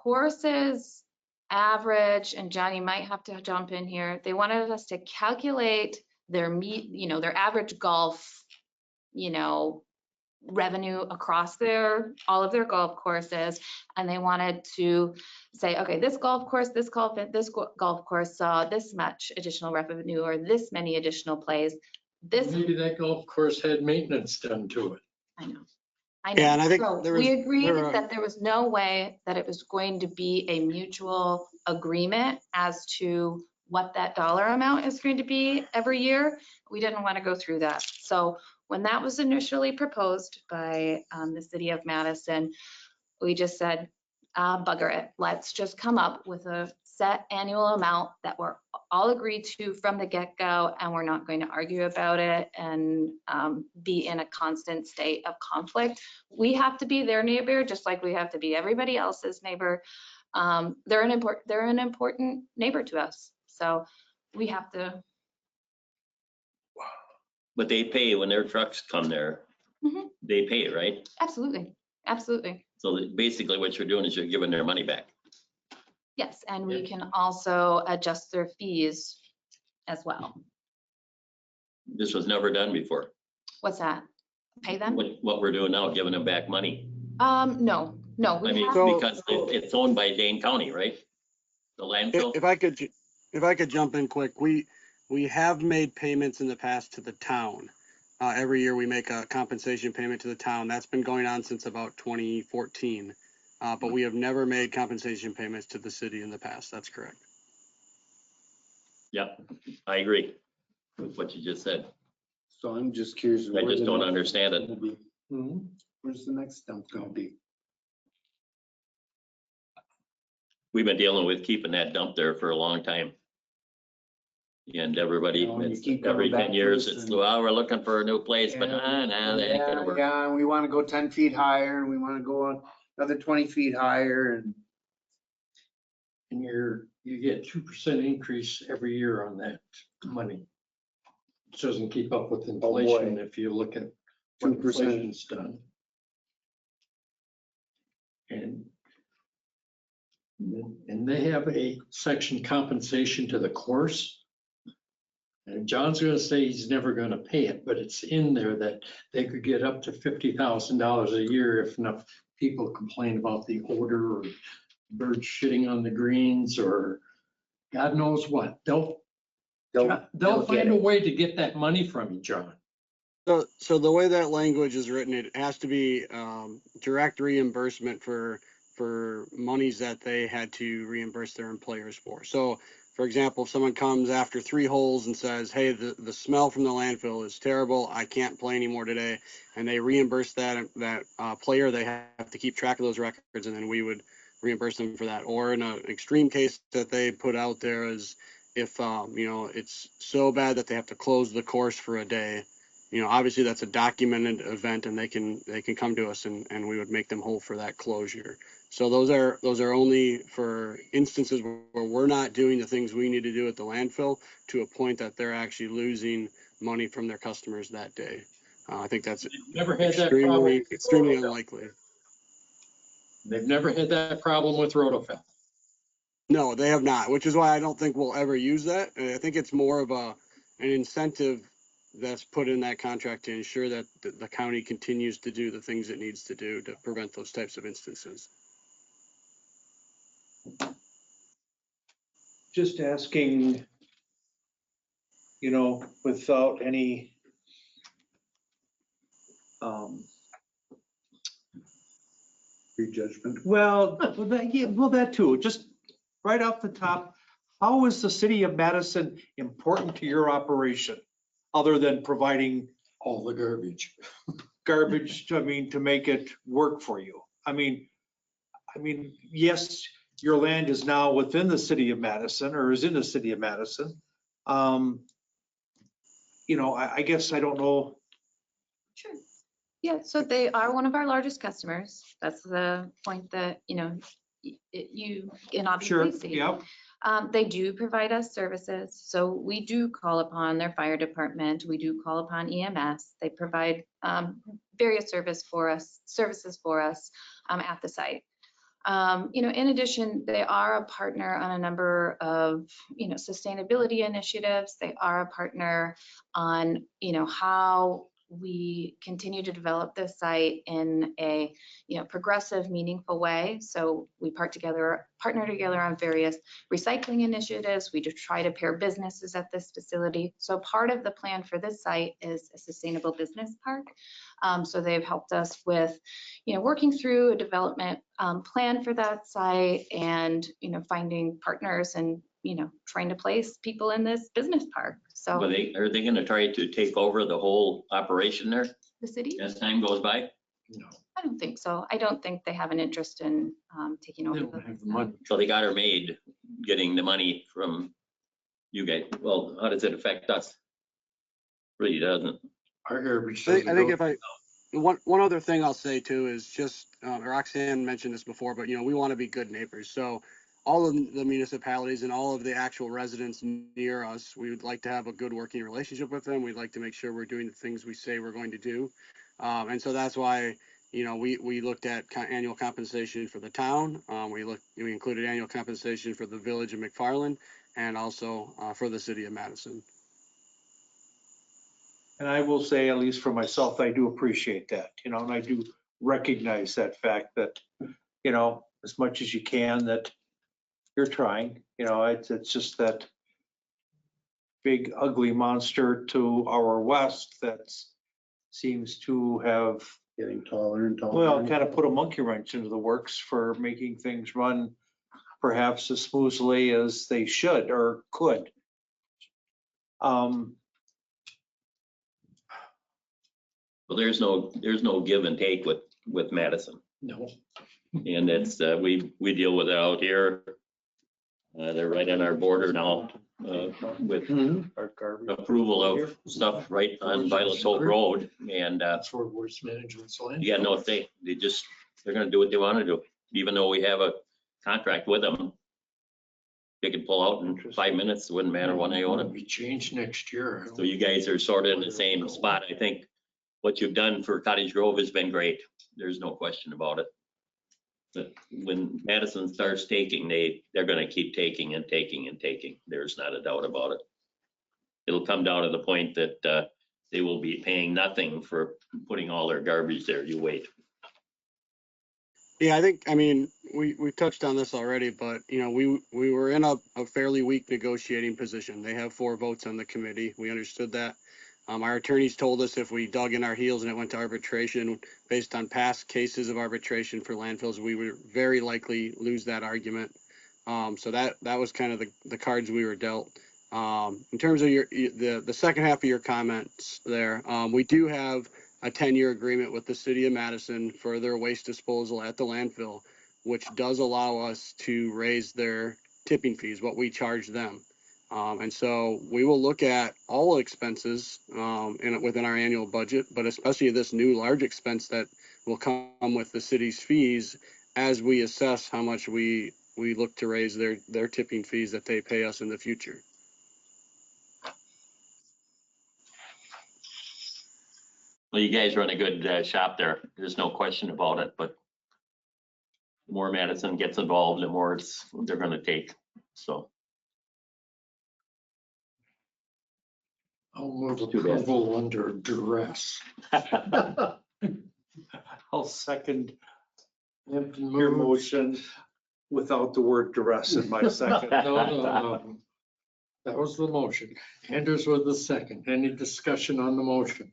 courses average, and Johnny might have to jump in here. They wanted us to calculate their their average golf, revenue across all of their golf courses. And they wanted to say, okay, this golf course saw this much additional revenue or this many additional plays. Maybe that golf course had maintenance done to it. I know. Yeah, and I think So there we was- agreed there are- that there was no way that it was going to be a mutual agreement as to what that dollar amount is going to be every year. We didn't want to go through that. So when that was initially proposed by the city of Madison, we just said, bugger it. Let's just come up with a set annual amount that we're all agreed to from the get-go, and we're not going to argue about it and be in a constant state of conflict. We have to be their neighbor, just like we have to be everybody else's neighbor. They're an important neighbor to us, so we have to. But they pay when their trucks come there. Mhm. They pay, right? Absolutely, absolutely. So basically what you're doing is you're giving their money back. Yes, and we can also adjust their fees as well. This was never done before. What's that? Pay them? What we're doing now, giving them back money. No. I we mean, have- So- because it's owned by Dane County, right? The landfill. If I could jump in quick, we have made payments in the past to the town. Every year we make a compensation payment to the town. That's been going on since about 2014. But we have never made compensation payments to the city in the past. That's correct. Yep, I agree with what you just said. So I'm just curious. I where just the don't next understand dump's it. gonna be. Where's the next dump gonna be? We've been dealing with keeping that dump there for a long time. And everybody, You know, you it's keep every coming back 10 to years, us it's, and- well, we're looking for a new place, but that ain't gonna work. Yeah, and we want to go 10 feet higher, and we want to go another 20 feet higher, and And you get 2% increase every year on that money. It doesn't keep up with inflation if you look at what 2%. inflation's done. And they have a section compensation to the course. And John's gonna say he's never gonna pay it, but it's in there that they could get up to $50,000 a year if enough people complain about the odor or birds shitting on the greens or God knows what. They'll they'll get find a it. way to get that money from you, John. So the way that language is written, it has to be direct reimbursement for monies that they had to reimburse their employers for. So, for example, if someone comes after 3 holes and says, hey, the smell from the landfill is terrible, I can't play anymore today, and they reimburse that player, they have to keep track of those records, and then we would reimburse them for that. Or in an extreme case that they put out there is if, it's so bad that they have to close the course for a day. Obviously that's a documented event, and they can come to us and we would make them whole for that closure. So those are only for instances where we're not doing the things we need to do at the landfill to a point that they're actually losing money from their customers that day. I think that's Never had that problem. extremely unlikely. They've never had that problem with Rotofel. No, they have not, which is why I don't think we'll ever use that. And I think it's more of an incentive that's put in that contract to ensure that the county continues to do the things it needs to do to prevent those types of instances. Just asking, without any Prejudgment. well, that too, just right off the top, how is the city of Madison important to your operation? Other than providing All the garbage. garbage, to make it work for you? I mean, yes, your land is now within the city of Madison, or is in the city of Madison. I guess I don't know. Sure. Yeah, so they are one of our largest customers. That's the point that, you can Sure, obviously see. yeah. They do provide us services, so we do call upon their fire department, we do call upon EMS. They provide various services for us at the site. In addition, they are a partner on a number of, sustainability initiatives. They are a partner on, how we continue to develop this site in a, progressive, meaningful way. So we partner together on various recycling initiatives. We just try to pair businesses at this facility. So part of the plan for this site is a sustainable business park. So they've helped us with, working through a development plan for that site and, finding partners and, trying to place people in this business park. So Are they gonna try to take over the whole operation there the city, as time goes by? No, I don't think so. I don't think they have an interest in taking they over. don't have the money. So they got her made, getting the money from you guys. Well, how does it affect us? Really doesn't. Our garbage. I doesn't think go- if I, one other thing I'll say too is just, Roxanne mentioned this before, but we want to be good neighbors. So all of the municipalities and all of the actual residents near us, we would like to have a good working relationship with them. We'd like to make sure we're doing the things we say we're going to do. And so that's why, we looked at annual compensation for the town. We included annual compensation for the village of McFarland and also for the city of Madison. And I will say, at least for myself, I do appreciate that, and I do recognize that fact that, as much as you can, that you're trying, it's just that big ugly monster to our west that seems to have, Getting taller and taller. well, kind of put a monkey wrench into the works for making things run perhaps as smoothly as they should or could. Well, there's no give and take with Madison. No. And it's, we deal with it out here. They're right on our border now, with Our garbage. approval of stuff right on Violet Hope Road. And, That's where waste management's land. you got no say. They're gonna do what they wanna do, even though we have a contract with them. They could pull out in 5 minutes, it wouldn't matter when they own it. We change next year. So you guys are sort of in the same spot. I think what you've done for Cottage Grove has been great. There's no question about it. But when Madison starts taking, they're gonna keep taking and taking and taking. There's not a doubt about it. It'll come down to the point that they will be paying nothing for putting all their garbage there. You wait. Yeah, we touched on this already, but we were in a fairly weak negotiating position. They have 4 votes on the committee. We understood that. Our attorneys told us if we dug in our heels and it went to arbitration, based on past cases of arbitration for landfills, we would very likely lose that argument. So that was kind of the cards we were dealt. In terms of the second half of your comments there, we do have a 10-year agreement with the city of Madison for their waste disposal at the landfill, which does allow us to raise their tipping fees, what we charge them. And so we will look at all expenses within our annual budget, but especially this new large expense that will come with the city's fees as we assess how much we look to raise their tipping fees that they pay us in the future. Well, you guys run a good shop there. There's no question about it, but the more Madison gets involved, the more they're gonna take, so. I'll move Too bad. approval under duress. I'll second Hampton your moves. motion without the word duress in my second. No. That was the motion. Anders was the second. Any discussion on the motion?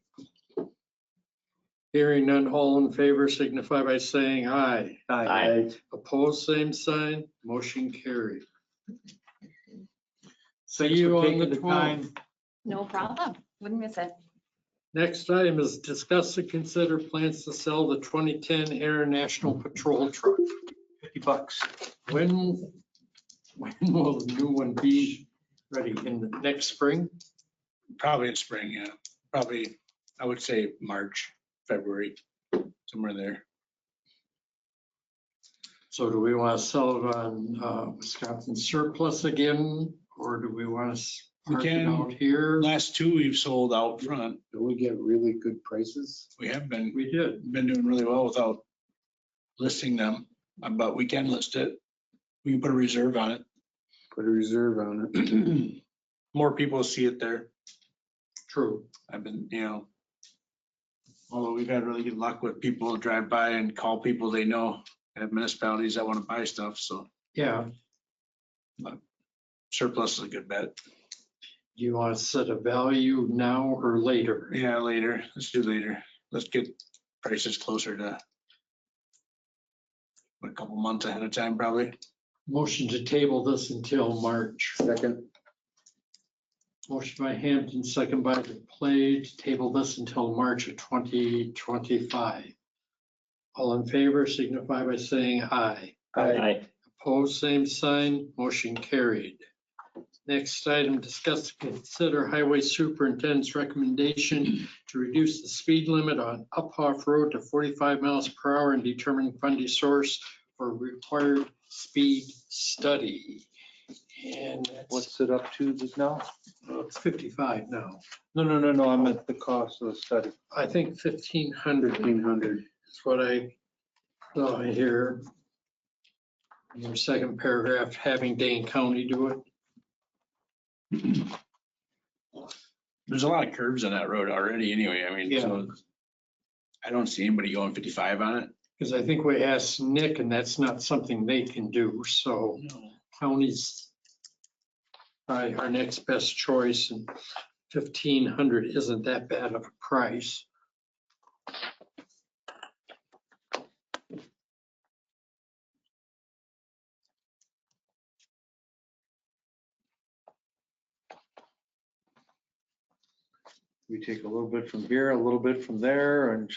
Hearing none, all in favor signify by saying aye. Aye. Opposed, same sign. Motion carried. See Thanks you for on taking the the 12th. time. No problem. Wouldn't miss it. Next item is discuss and consider plans to sell the 2010 International Patrol Truck. $50. When will the new one be ready? In the next spring? Probably in spring, yeah. Probably, I would say March, February, somewhere there. So do we want to sell it on Wisconsin surplus again, or do we want to We park it can. out here? Last two we've sold out front. Do we get really good prices? We have been We did. doing really well without listing them, but we can list it. We can put a reserve on it. Put a reserve on it. More people see it there. True. I've been, although we've had really good luck with people who drive by and call people they know at municipalities that want to buy stuff, so Yeah. surplus is a good bet. Do you want to set a value now or later? Yeah, later. Let's do later. Let's get prices closer to a couple months ahead of time, probably. Motion to table this until March. Second, Motion by Hampton, second by DePlay to table this until March of 2025. All in favor signify by saying aye. Aye. Opposed, same sign, motion carried. Next item, discuss and consider highway superintendent's recommendation to reduce the speed limit on Uphoff Road to 45 miles per hour and determine funding source for required speed study. And that's, What's it up to just now? it's 55 now. No, I meant the cost of the study. I think 1,500 1,500. is what I saw here. In your second paragraph, having Dane County do it. There's a lot of curves on that road already anyway. I mean, so I don't see anybody going 55 on it. Because I think we asked Nick and that's not something they can do. So county's probably our next best choice, and 1,500 isn't that bad of a price. We take a little bit from here, a little bit from there and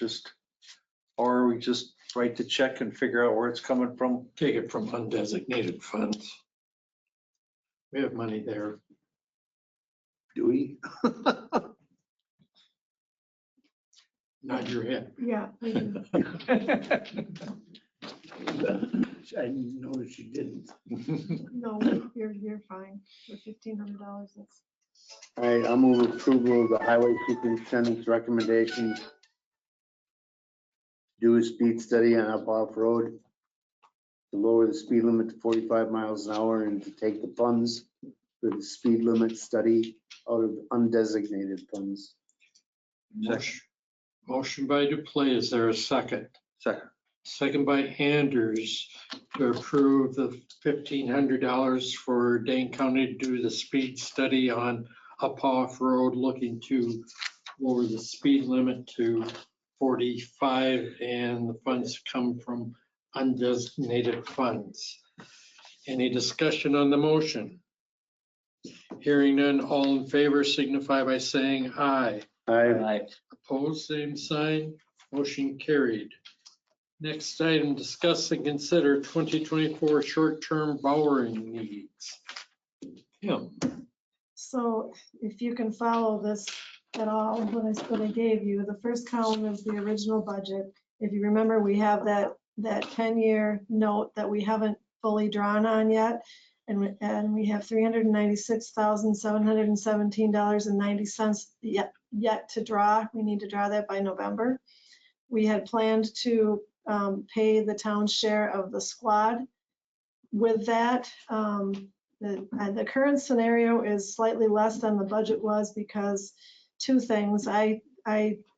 or we just write the check and figure out where it's coming from. Take it from undesignated funds. We have money there. Do we? Nod your head. Yeah. we do. I noticed you didn't. No, you're fine. For $1,500, that's. All right, I'll move approval of the highway superintendent's recommendation. Do a speed study on Uphoff Road to lower the speed limit to 45 miles an hour and to take the funds for the speed limit study out of undesignated funds. Motion by DePlay, is there a second? Second. Second by Anders to approve the $1,500 for Dane County to do the speed study on Uphoff Road, looking to lower the speed limit to 45, and the funds come from undesignated funds. Any discussion on the motion? Hearing none, all in favor signify by saying aye. Aye. Opposed, same sign, motion carried. Next item, discuss and consider 2024 short-term borrowing needs. Kim. So if you can follow this at all, what I gave you, the first column is the original budget. If you remember, we have that 10-year note that we haven't fully drawn on yet. And we have $396,717.90 yet to draw. We need to draw that by November. We had planned to pay the town's share of the squad. With that, the current scenario is slightly less than the budget was because two things. I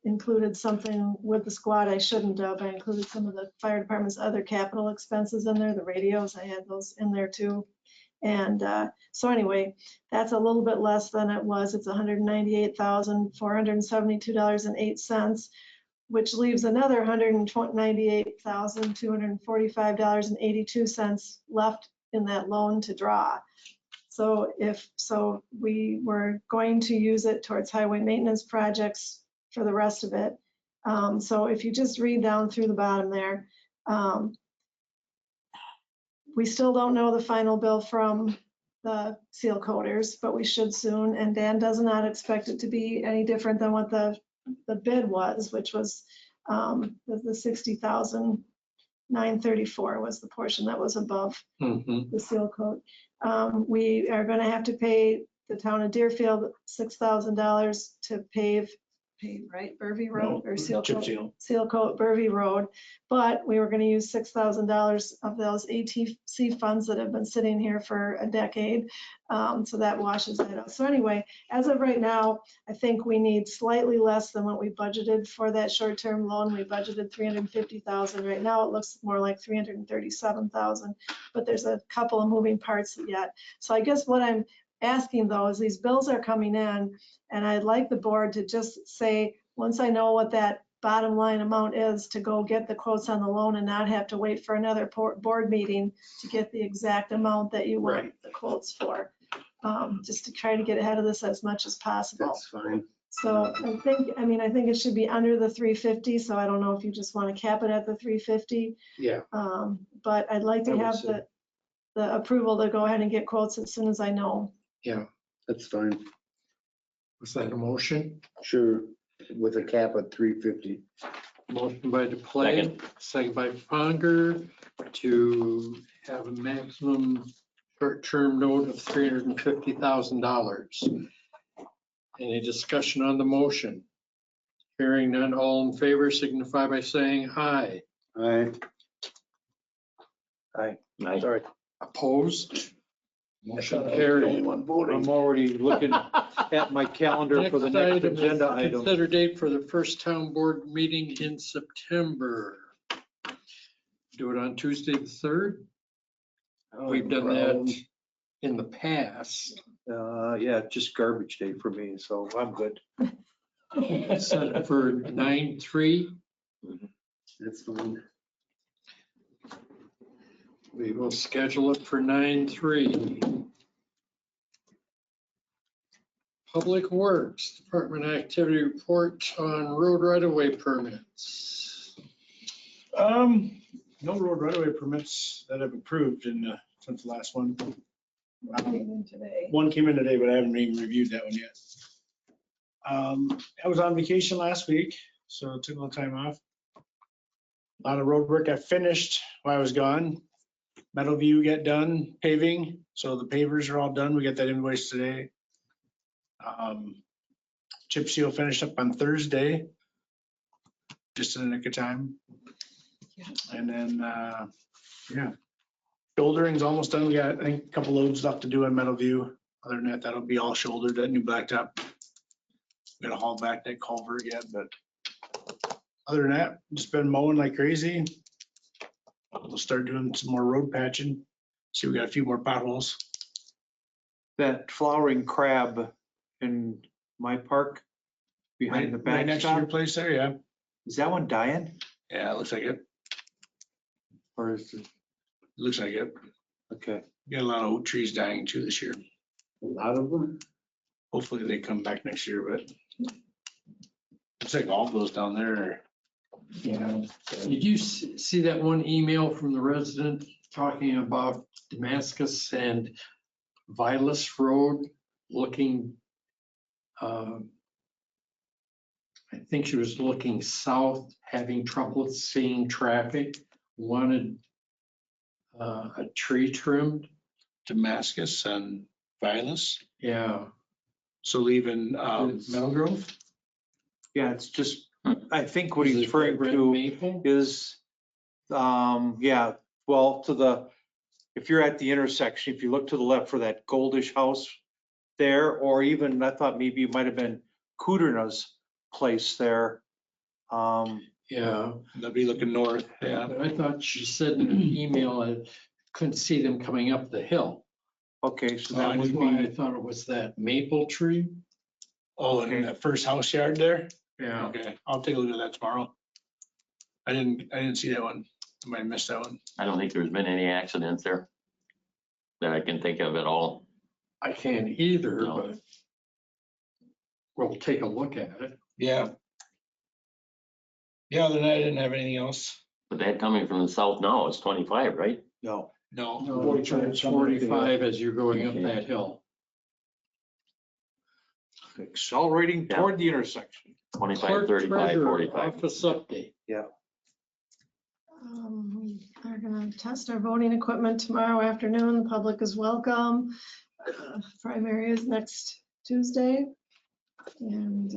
included something with the squad I shouldn't have. I included some of the fire department's other capital expenses in there, the radios, I had those in there too. And so anyway, that's a little bit less than it was. It's $198,472.08, which leaves another $198,245.82 left in that loan to draw. So we were going to use it towards highway maintenance projects for the rest of it. So if you just read down through the bottom there, we still don't know the final bill from the seal coaters, but we should soon. And Dan does not expect it to be any different than what the bid was, which was the 60,934 was the portion that was above Mhm. the seal coat. We are gonna have to pay the town of Deerfield $6,000 to pave, right, Burvey Road or seal Chip coat? seal. Seal coat Burvey Road, but we were gonna use $6,000 of those ATC funds that have been sitting here for a decade. So that washes that out. So anyway, as of right now, I think we need slightly less than what we budgeted for that short-term loan. We budgeted 350,000. Right now, it looks more like 337,000, but there's a couple of moving parts yet. So I guess what I'm asking though is these bills are coming in, and I'd like the board to just say, once I know what that bottom line amount is, to go get the quotes on the loan and not have to wait for another board meeting to get the exact amount that you want the quotes for. Just to try to get ahead of this as much as possible. That's fine. So I think it should be under the 350, so I don't know if you just want to cap it at the 350. Yeah. But I'd like I to would have say. the approval to go ahead and get quotes as soon as I know. Yeah. That's fine. Was that a motion? Sure, with a cap of 350. Motion by DePlay, second by Conger, to have a maximum short-term note of $350,000. Any discussion on the motion? Hearing none, all in favor signify by saying aye. Aye. Sorry, Opposed? Motion carried. I'm already looking at my calendar for the next item is agenda item. Consider date for the first town board meeting in September. Do it on Tuesday the 3rd. We've done that in the past. Yeah, just garbage day for me, so I'm good. Set it for 9/3. That's fine. We will schedule it for 9/3. Public Works, Department Activity Report on road right-of-way permits. No road right-of-way permits that I've approved since the last one. Today. One came in today, but I haven't even reviewed that one yet. I was on vacation last week, so I took a little time off. A lot of road work I finished while I was gone. Meadowview got done paving, so the pavers are all done. We got that invoice today. Chip seal finished up on Thursday, just in the nick of time. And then, yeah, shouldering's almost done. We got, I think, a couple loads left to do on Meadowview. Other than that, that'll be all shouldered, that new blacktop. We gotta haul back that culvert yet, but other than that, just been mowing like crazy. We'll start doing some more road patching. See, we got a few more potholes. That flowering crab in my park behind the Right next to your backstop, place there, yeah. is that one dying? Yeah, it looks like it. Or is it, Looks like it. okay, Got a lot of oak trees dying too this year. A lot of them. Hopefully they come back next year, but looks like all those down there. Yeah. Did you see that one email from the resident talking about Damascus and Vilas Road looking, I think she was looking south, having trouble seeing traffic, wanted a tree trimmed. Damascus and Violence. Yeah. So leaving Meadow Grove? yeah, it's just, I think what Is he's it referring red to maple? is, yeah, well, if you're at the intersection, if you look to the left for that goldish house there, or even, I thought maybe it might have been Kudrna's place there. Yeah. They'll be looking north, yeah. But I thought she said in an email, I couldn't see them coming up the hill. Okay, so That that was would why I be, thought it was that maple tree. Oh, and that first house yard there? Yeah. Okay, I'll take a look at that tomorrow. I didn't see that one. I might have missed that one. I don't think there's been any accidents there that I can think of at all. I can't either, No. but we'll take a look at it. Yeah. Yeah, other than that, I didn't have anything else. But that coming from the south now is 25, right? no, No. No, it's 45 as you're going up that hill. Accelerating toward the intersection. 25, Clerk 35, treasurer, 45. office update. We are gonna test our voting equipment tomorrow afternoon. The public is welcome. Primary is next Tuesday. And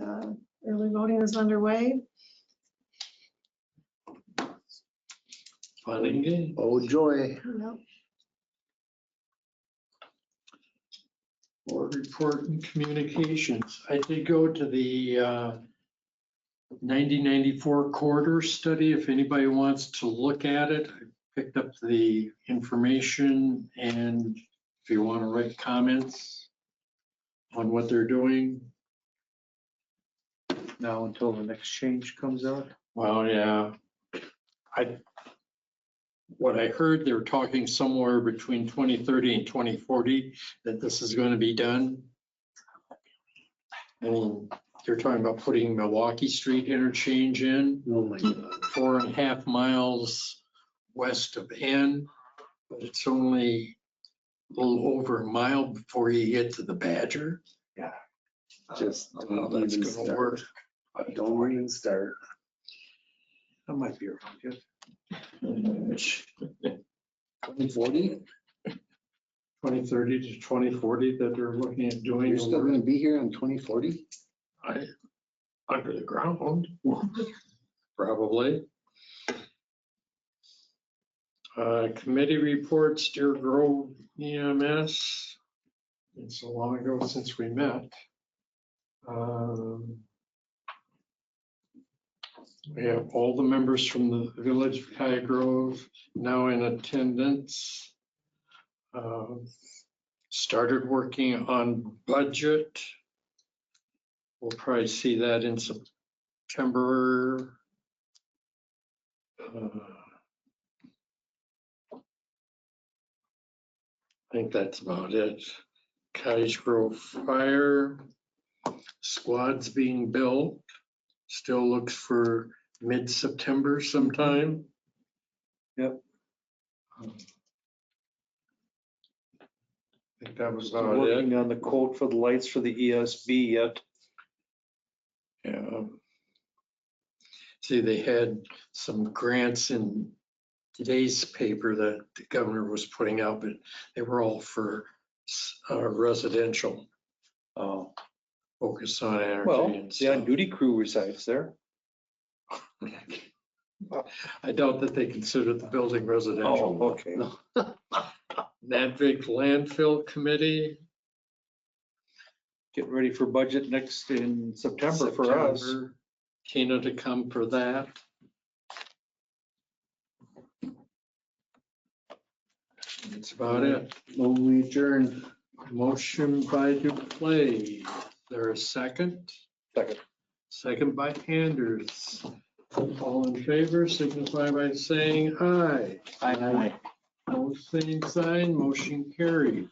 early voting is underway. Fun and games. Oh, joy. Yep. Board report and communications. I did go to the 9094 corridor study. If anybody wants to look at it, I picked up the information, and if you want to write comments on what they're doing. Now until the next change comes out. Well, yeah. What I heard, they were talking somewhere between 2030 and 2040 that this is going to be done. I mean, they're talking about putting Milwaukee Street interchange in, Oh, my God. 4.5 miles west of N, but it's only a little over a mile before you get to the Badger. Just How don't that's even going to work. start. Don't even start. I might be around, yes. 2040? 2030 to 2040 that they're looking at doing. You're still gonna be here on 2040? Under the ground, probably. Committee reports, Deer Grove EMS. It's so long ago since we met. We have all the members from the Village of High Grove now in attendance. Started working on budget. We'll probably see that in September. I think that's about it. Cottage Grove Fire squad's being built. Still looks for mid-September sometime. Yep. I think that was about it. Working on the quote for the lights for the ESB yet. Yeah. See, they had some grants in today's paper that the governor was putting out, but they were all for residential, focus on energy Well, and the stuff. on-duty crew resides there. I doubt that they consider the building residential. Oh, okay. Navig Landfill Committee. Getting ready for budget next in September for us. September. Tina to come for that. That's about it. Move we adjourn. Motion by Duplay. There a second? Second. Second by Anders. All in favor, signify by saying aye. Aye. No same sign, motion carried.